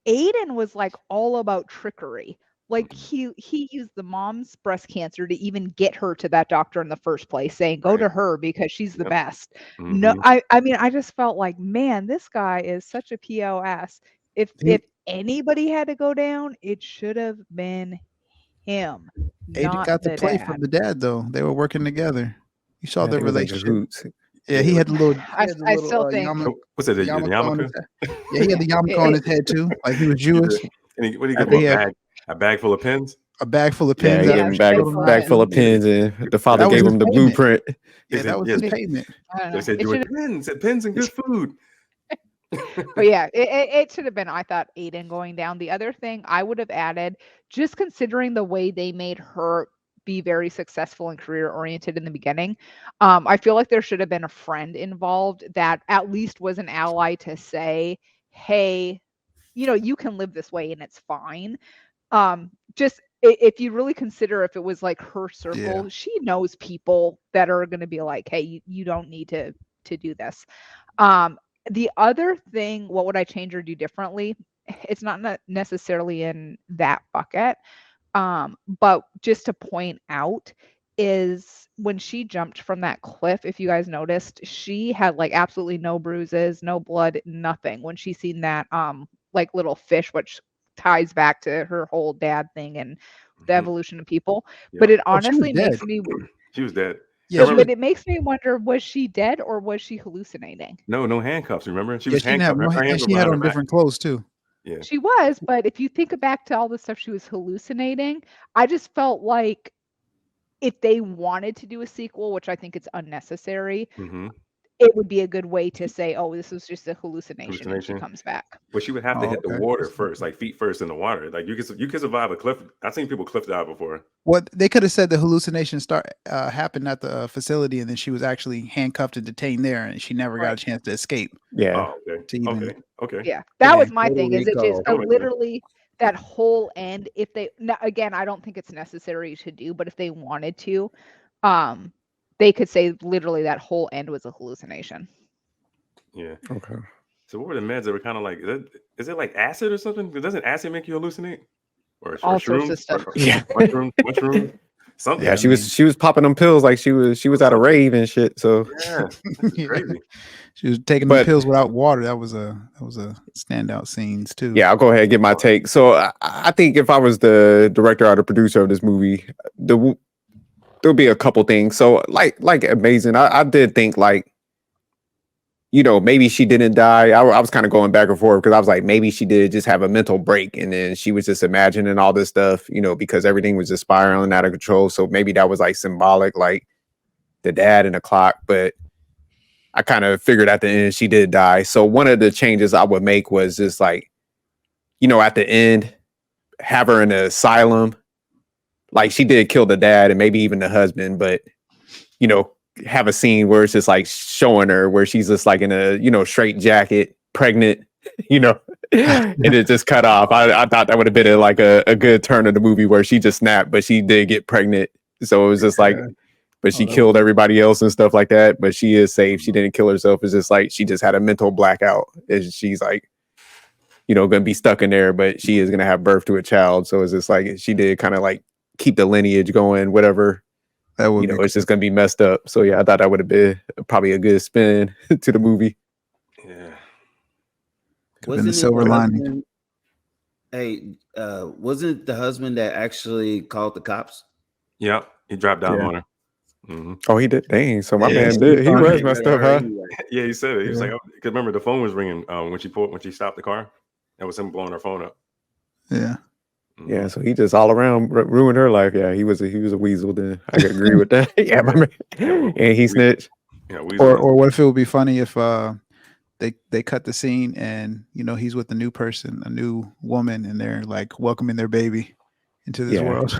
Aiden was like all about trickery. Like he used the mom's breast cancer to even get her to that doctor in the first place, saying go Right. to her because she's the Yep. best. No, Mhm. I mean I just felt like, man, this guy is such a POS. If anybody had to go down, it should have been him. Aiden Not got to the play dad. from the dad though. They were working together. You saw their It was in relationship. cahoots. Yeah, he had the little. I still think- What's it? The yarmulke on his yarmulke? head. Yeah, he had the yarmulke on his head too. Like he was Jewish. And what do you I give think him? he had- A bag full of pins? A bag full of Yeah, pins. he out gave there, him showed him bag full of around. pins, and the father That was gave his him the payment. blueprint. Yeah, that was his payment. I don't They know. said It you were should've- pins and good food. But yeah, it should have been, I thought, Aiden going down. The other thing I would have added, just considering the way they made her be very successful and career oriented in the beginning, I feel like there should have been a friend involved that at least was an ally to say, hey, you can live this way and it's fine. Just if you really consider if it was like her circle, she knows people that are going to be like, hey, you don't need to do this. The other thing, what would I change or do differently? It's not necessarily in that bucket. But just to point out is when she jumped from that cliff, if you guys noticed, she had like absolutely no bruises, no blood, nothing when she seen that like little fish, which ties back to her whole dad thing and the evolution of people. Yeah. But it Oh, she was honestly makes dead. me She was dead. Yeah, but it makes me wonder, was she dead or was she hallucinating? No handcuffs. Remember, she yeah, was she didn't have handcuffed. no, Her hands and were she had behind on her back. different clothes too. Yeah. She was, but if you think back to all the stuff she was hallucinating, I just felt like if they wanted to do a sequel, which I think it's unnecessary, Mhm. it would be a good way to say, oh, this was just a hallucination and she Hallucination. comes back. But she would have to Oh, hit the okay. water first, like feet first in the water. Like you could survive a cliff. I've seen people cliff dive before. What they could have said the hallucination happened at the facility, and then she was actually handcuffed and detained there, and she never got a Right. chance to escape. Yeah. Oh, okay. To even- Okay. Yeah, that was Yeah, my Puerto thing. Is it Rico. just Totally. literally that whole end? If they again, I don't think it's necessary to do, but if they wanted to, they could say literally that whole end was a hallucination. Yeah. Okay. So what were the meds that were kind of like? Is it like acid or something? Doesn't acid make you hallucinate? Or All sorts of shrooms? stuff. Yeah. Mushroom. Something. Yeah, she was popping them pills like she was at a rave and shit. So Yeah, this is Yeah. crazy. She was taking But- the pills without water. That was a standout scenes too. yeah, I'll go ahead and get my take. So I think if I was the director or the producer of this movie, there'll be a couple things. So like amazing. I did think like, maybe she didn't die. I was kind of going back and forth because I was like, maybe she did just have a mental break and then she was just imagining all this stuff, because everything was just spiraling out of control. So maybe that was like symbolic, like the dad and the clock. But I kind of figured at the end she did die. So one of the changes I would make was just like, at the end, have her in an asylum like she did kill the dad and maybe even the husband, but you know, have a scene where it's just like showing her where she's just like in a, you know, straight jacket, pregnant, you know, and it just cut off. I thought that would have been like a good turn of the movie where she just snapped, but she did get pregnant. So it was just like, but she killed everybody else and stuff like that. But she is safe. She didn't kill herself. It's just like she just had a mental blackout. She's like, you know, going to be stuck in there, but she is going to have birth to a child. So it's just like she did kind of like keep the lineage going, whatever. That would, you know, it's just going to be messed up. So yeah, I thought that would have been probably a good spin to the movie. Yeah. Been the silver lining. Hey, wasn't it the husband that actually called the cops? Yeah, he dropped down on her. Mm-hmm. Oh, he did. Dang. So my man did. He was messed up, huh? Yeah, he said it. He was like, because remember the phone was ringing when she stopped the car. That was him blowing her phone up. Yeah. Mm-hmm. Yeah, so he just all around ruined her life. Yeah, he was a weasel. Then I could agree with that. Yeah, my man. And he snitched. Yeah, or what if it would be funny if they cut the scene and you know he's with a new person, a new woman, and they're like welcoming their baby into this world.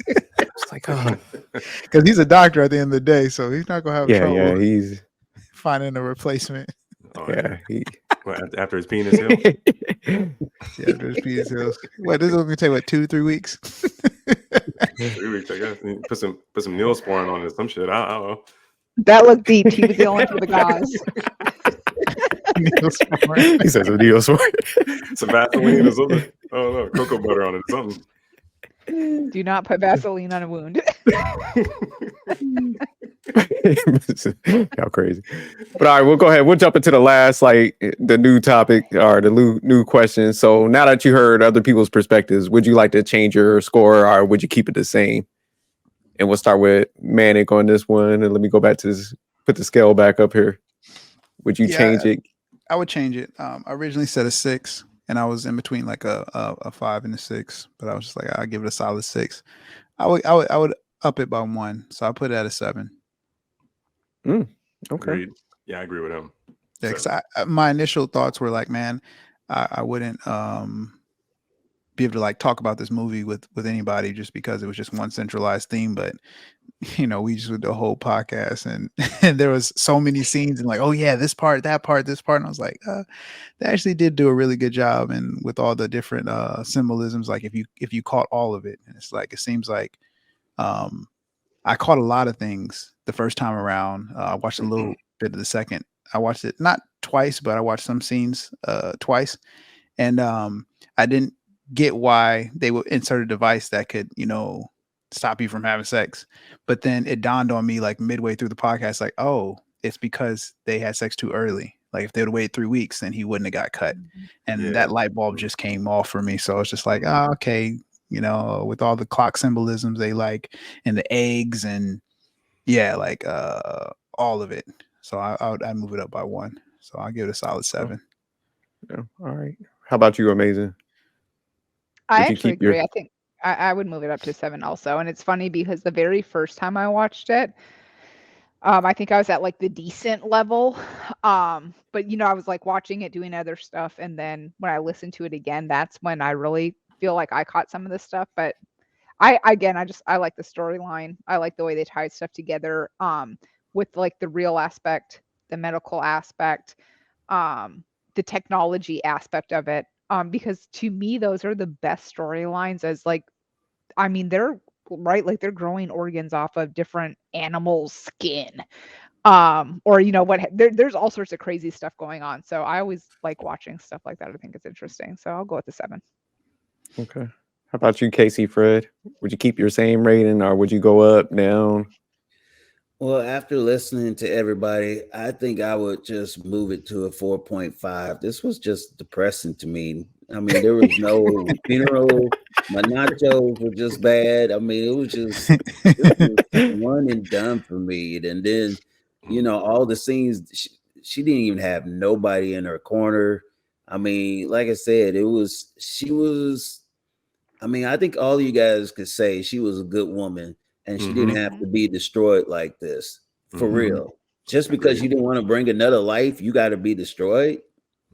It's like, oh, because he's a doctor at the end of the day, so he's not gonna have trouble. Yeah, he's finding a replacement. Oh, yeah, after his penis heals. After his penis heals. What, this is gonna take 2-3 weeks? 3 weeks, I guess. Put some Neosporin on it, some shit. I don't know. That looked deep. He was going for the gauze. He said some Neosporin. Some Vaseline or something. I don't know, cocoa butter on it or something. Do not put Vaseline on a wound. How crazy. But all right, we'll go ahead. We'll jump into the last, like the new topic or the new question. So now that you heard other people's perspectives, would you like to change your score or would you keep it the same? And we'll start with Manic on this one. And let me go back to this, put the scale back up here. Would you change it? I would change it. I originally said a 6. And I was in between like a 5 and a 6, but I was just like, I'll give it a solid 6. I would up it by 1, so I put it at a 7. Okay. Agreed. Yeah, I agree with him. Yeah, because my initial thoughts were like, man, I wouldn't be able to like talk about this movie with anybody just because it was just one centralized theme, but you know, we just did the whole podcast and there was so many scenes and like, oh yeah, this part, that part, this part. And I was like, they actually did do a really good job. And with all the different symbolisms, like if you caught all of it, and it's like, it seems like I caught a lot of things the first time around. I watched a little bit of the second. I watched it not twice, but I watched some scenes twice. And I didn't get why they would insert a device that could, you know, stop you from having sex. But then it dawned on me like midway through the podcast, like, oh, it's because they had sex too early. Like if they would have waited 3 weeks, then he wouldn't have got cut. And that light bulb just came off for me. So it's just like, oh, okay, you know, with all the clock symbolisms they like and the eggs and like all of it. So I'd move it up by 1. So I'll give it a solid 7. Yeah. All right. How about you, Amazing? I actually agree. I think I would move it up to 7 also. And it's funny because the very first time I watched it, I think I was at like the decent level. But you know, I was like watching it, doing other stuff. And then when I listened to it again, that's when I really feel like I caught some of this stuff. But I like the storyline. I like the way they tied stuff together with like the real aspect, the medical aspect, the technology aspect of it. Because to me, those are the best storylines as like, I mean, they're right, like they're growing organs off of different animals' skin. Or you know what, there's all sorts of crazy stuff going on. So I always like watching stuff like that. I think it's interesting. So I'll go with the 7. Okay. How about you, Casey, Fred? Would you keep your same rating or would you go up, down? Well, after listening to everybody, I think I would just move it to a 4.5. This was just depressing to me. I mean, there was no funeral. My nachos were just bad. I mean, it was just one and done for me. And then, you know, all the scenes, she didn't even have nobody in her corner. I mean, like I said, I mean, I think all you guys could say she was a good woman. And she didn't have to be destroyed like this, for real. Just because you didn't want to bring another life, you got to be destroyed.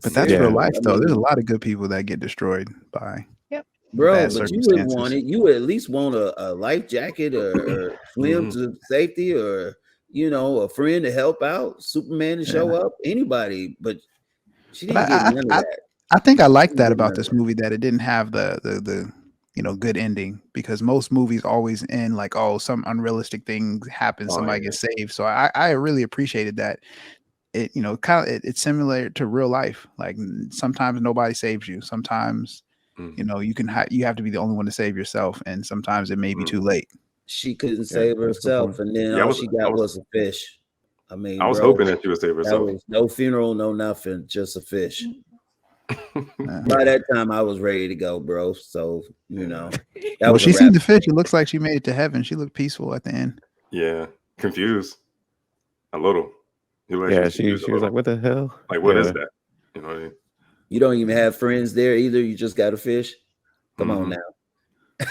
But that's real life, though. There's a lot of good people that get destroyed by. Yep. Bro, bad but you would want circumstances. it. You would at least want a life jacket or swim to safety, or a friend to help out, Superman to show up, anybody. But she But didn't get none of that. I think I like She that didn't get about none of this that. movie, that it didn't have the good ending, because most movies always end like, oh, some unrealistic thing happens, somebody gets saved. So I really appreciated that. It it's similar to real life. Like sometimes nobody saves you. Sometimes you have to be the only one to save yourself, and sometimes it may be too late. She couldn't Yeah, save that's a good herself, point. and then Yeah, all she got was a fish. I I mean, was bro, hoping that she would save that herself. was no funeral, no nothing, just a fish. Yeah. By that time, I was ready to go, bro. So that Well, was she a seen wrap. the fish. It looks like she made it to heaven. She looked peaceful at the end. Yeah, confused a little. Yeah, she was like, "What the hell? Like, what is Yeah. that?" You know what I mean? You don't even have friends there either. You just got a fish. Come on Mhm. now.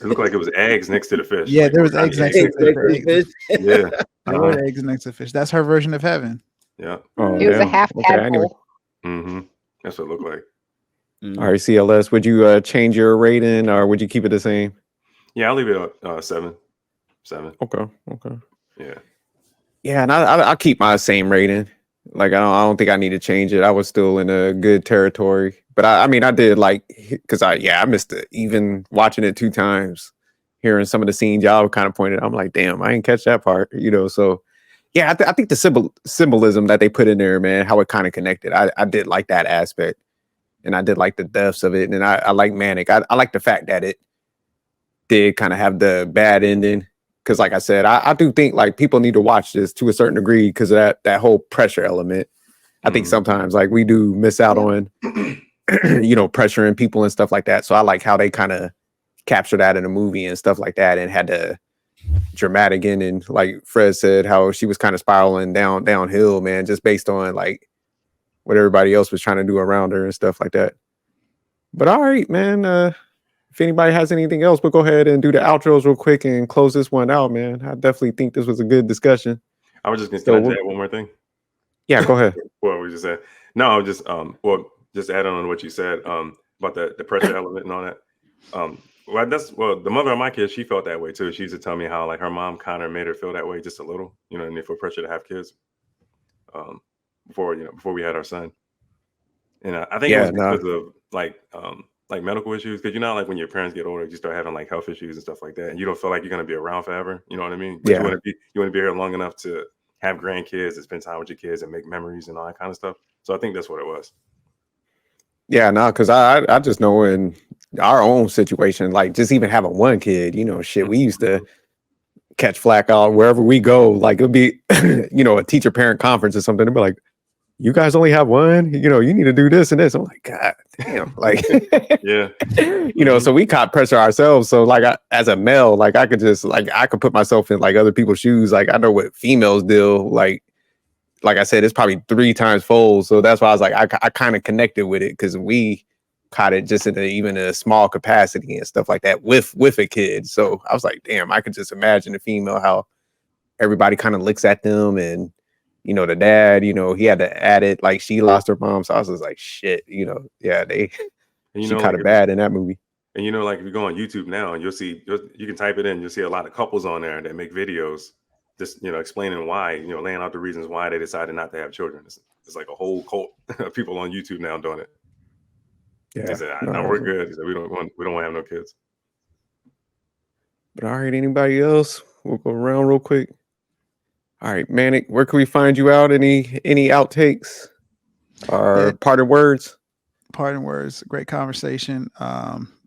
It looked like it was eggs next to the fish. Yeah, like, there what was kind eggs of next to eggs? the fish. Yeah. There were eggs next to the fish. That's her version of heaven. Yeah. Oh, It was a damn. half Okay, anyway. tadpole. Mm-hmm. That's what it looked like. All right, CLS. Would you change your rating, or would you keep it the same? Yeah, I'll leave it at 7. Okay. Yeah. Yeah, and I'll keep my same rating. Like I don't think I need to change it. I was still in a good territory, but I mean I did like, because I missed it, even watching it 2 times, hearing some of the scenes y'all kind of pointed. I'm like, damn, I didn't catch that part, So yeah, I think the symbolism that they put in there, man, how it kind of connected. I did like that aspect, and I did like the depths of it, and I like Manic. I like the fact that it did kind of have the bad ending. Because like I said, I do think like people need to watch this to a certain degree because of that whole pressure element. I think sometimes like we do miss out on, pressuring people and stuff like that. So I like how they kind of capture that in a movie and stuff like that, and had the dramatic ending, like Fred said, how she was kind of spiraling downhill, man, just based on like what everybody else was trying to do around her and stuff like that. But all right, man. If anybody has anything else, we'll go ahead and do the outros real quick and close this one out, man. I definitely think this was a good discussion. I was just going to add one more thing. Yeah, go ahead. What we just said. No, I was just just add on what you said about the pressure element and all that. The mother of my kids, she felt that way too. She used to tell me how like her mom kind of made her feel that way just a little, and for pressure to have kids. Before we had our son, and I think it was because of like medical issues, because like when your parents get older, you start having like health issues and stuff like that, and you don't feel like you're going to be around forever. You know what I mean? But you want to be here long enough to have grandkids and spend time with your kids and make memories and all that kind of stuff. So I think that's what it was. Yeah, no, because I just know in our own situation, like just even having one kid, shit, we used to catch flack out wherever we go. Like it would be, a teacher parent conference or something. They'd be like, you guys only have one, you need to do this and this. I'm like, God damn, like, yeah, so we caught pressure ourselves. So like, as a male, like I could just like, I could put myself in like other people's shoes. Like I know what females deal. Like I said, it's probably 3 times fold. So that's why I was like, I kind of connected with it because we caught it just in even a small capacity and stuff like that with a kid. So I was like, damn, I could just imagine a female, how everybody kind of looks at them, and the dad, he had to add it like she lost her mom. So I was just like, shit, yeah, she kind of bad in that movie. And like if you go on YouTube now, and you can type it in, you'll see a lot of couples on there that make videos just explaining why, laying out the reasons why they decided not to have children. It's like a whole cult of people on YouTube now doing it. Yeah, they said, no, we're good. He said, we don't want to have no kids. But all right, anybody else? We'll go around real quick. All right, Manic, where can we find you out? Any outtakes or parting words? Parting words. Great conversation.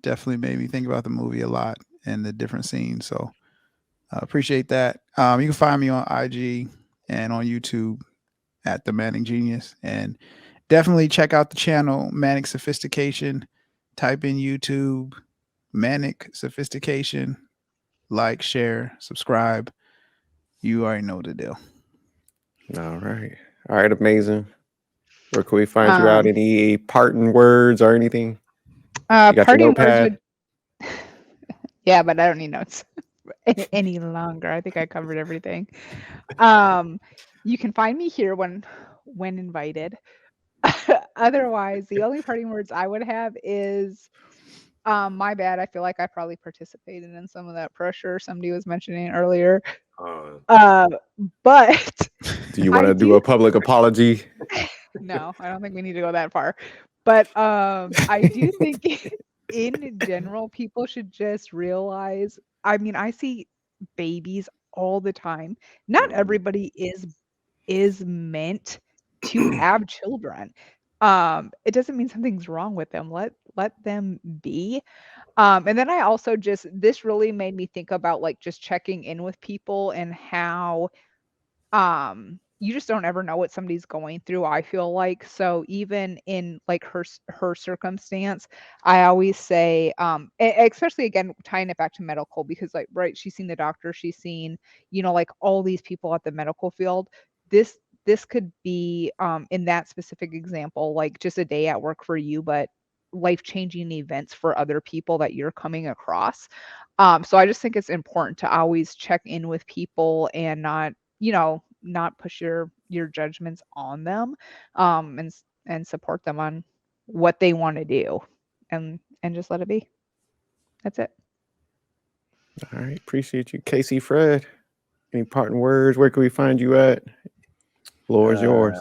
Definitely made me think about the movie a lot and the different scenes. So appreciate that. You can find me on IG and on YouTube at the Manic Genius, and definitely check out the channel Manic Sophistication. Type in YouTube Manic Sophistication. Like, share, subscribe. You already know the deal. All right, amazing. Where can we find you out? Any parting words or anything? Parting words would... Yeah, but I don't need notes any longer. I think I covered everything. You can find me here when invited. Otherwise, the only parting words I would have is My bad. I feel like I probably participated in some of that pressure somebody was mentioning earlier. Uh, But Do you want to do a public apology? no, I don't think we need to go that far. But I do think in general, people should just realize, I mean, I see babies all the time. Not everybody is meant to have children. It doesn't mean something's wrong with them. Let them be. And then I also this really made me think about like just checking in with people and how you just don't ever know what somebody's going through, I feel like. So even in like her circumstance, I always say especially again tying it back to medical, because like right, she's seen the doctor, she's seen, like all these people at the medical field. This could be in that specific example like just a day at work for you, but life-changing events for other people that you're coming across. So I just think it's important to always check in with people and not push your judgments on them, and support them on what they want to do, and just let it be. That's it. All right, appreciate you, Casey. Fred, any parting words? Where can we find you at? Floor is yours.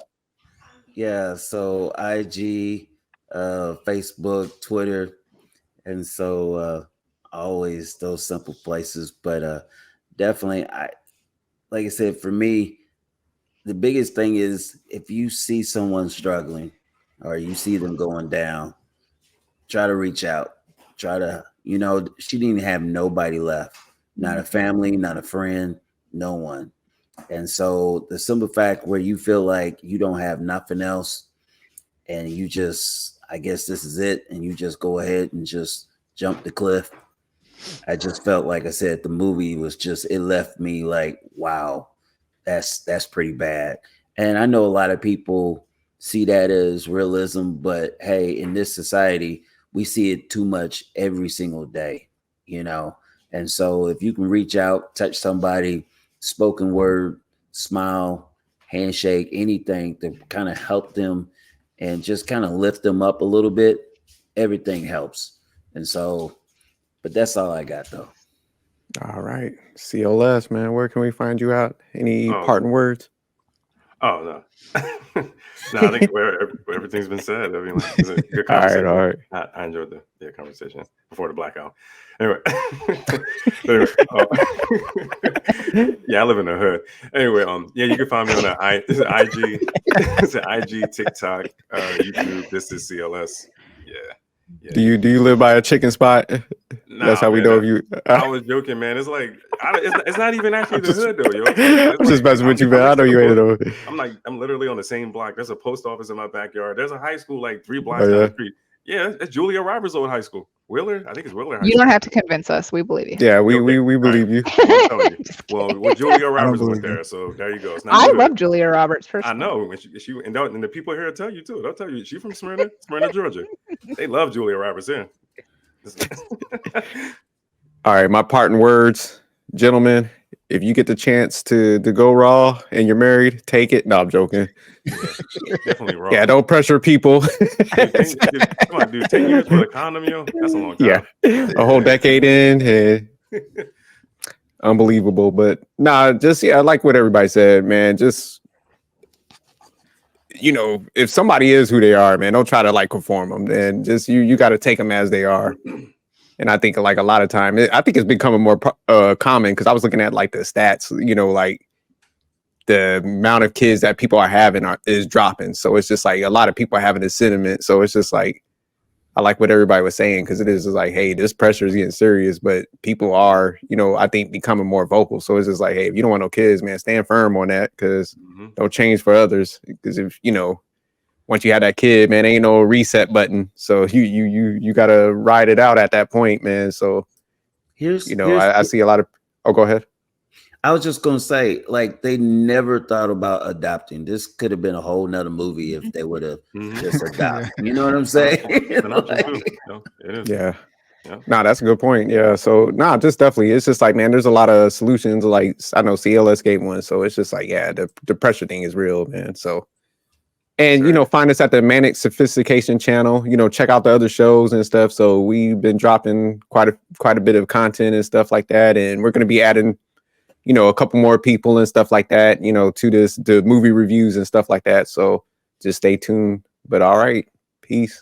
Yeah, so IG, Facebook, Twitter, and so always those simple places. But definitely, like I said, for me, the biggest thing is if you see someone struggling or you see them going down, try to reach out. Try to, she didn't have nobody left, not a family, not a friend, no one. And so the simple fact where you feel like you don't have nothing else and you just, I guess this is it, and you just go ahead and just jump the cliff. I just felt like I said, the movie was just, it left me like, wow, that's pretty bad. And I know a lot of people see that as realism, but hey, in this society, we see it too much every single day, And so if you can reach out, touch somebody, spoken word, smile, handshake, anything to kind of help them and just kind of lift them up a little bit, everything helps. And so, but that's all I got though. All right. CLS, man. Where can we find you out? Any parting words? Oh, no. No, I think everything's been said. I mean, like, it's a good conversation. All right. I enjoyed the conversation before the blackout. Anyway. Yeah, I live in the hood. Anyway, yeah, you can find me on IG. It's an IG, TikTok, YouTube. This is CLS. Yeah. Do you live by a chicken spot? Nah, that's how we know if you. I was joking, man. It's like it's not even actually the hood though, yo. I'm just messing with you, man. I know you ain't it. I'm literally on the same block. There's a post office in my backyard. There's a high school like 3 blocks down the street. Yeah, it's Julia Roberts' old high school. Wheeler, I think it's Wheeler High School. You don't have to convince us. We believe you. Yeah, we believe you. I'm telling you. Well, Julia Roberts went there, so there you go. It's not I love Julia Roberts. Personally. I know. And the people here will tell you too. They'll tell you she's from Smyrna, Georgia. They love Julia Roberts here. All right, my parting words, gentlemen. If you get the chance to go raw and you're married, take it. No, I'm joking. Definitely raw. Yeah, don't pressure people. Come on, dude. 10 years for the condom, yo. That's a long time. Yeah, a whole decade in. Unbelievable. But nah, I like what everybody said, man. Just, if somebody is who they are, man, don't try to like conform them. And just you got to take them as they are. And I think like a lot of time, I think it's becoming more common because I was looking at like the stats, like the amount of kids that people are having is dropping. So it's just like a lot of people are having this sentiment. So it's just like, I like what everybody was saying because it is just like, hey, this pressure is getting serious, but people are, I think becoming more vocal. So it's just like, hey, if you don't want no kids, man, stand firm on that because don't change for others. Because if, once you have that kid, man, ain't no reset button. So you gotta ride it out at that point, man. So I see a lot of. Oh, go ahead. I was just gonna say, like, they never thought about adopting. This could have been a whole nother movie if they would have just adopted. You know what I'm saying? Yeah. No, that's a good point. Yeah. So just definitely, it's just like, man, there's a lot of solutions. Like I know CLS gave one, so it's just like, yeah, the pressure thing is real, man. So. And That's right. find us at the Manic Sophistication channel. Check out the other shows and stuff. So we've been dropping quite a bit of content and stuff like that. And we're going to be adding, a couple more people and stuff like that, to the movie reviews and stuff like that. So just stay tuned. But all right, peace.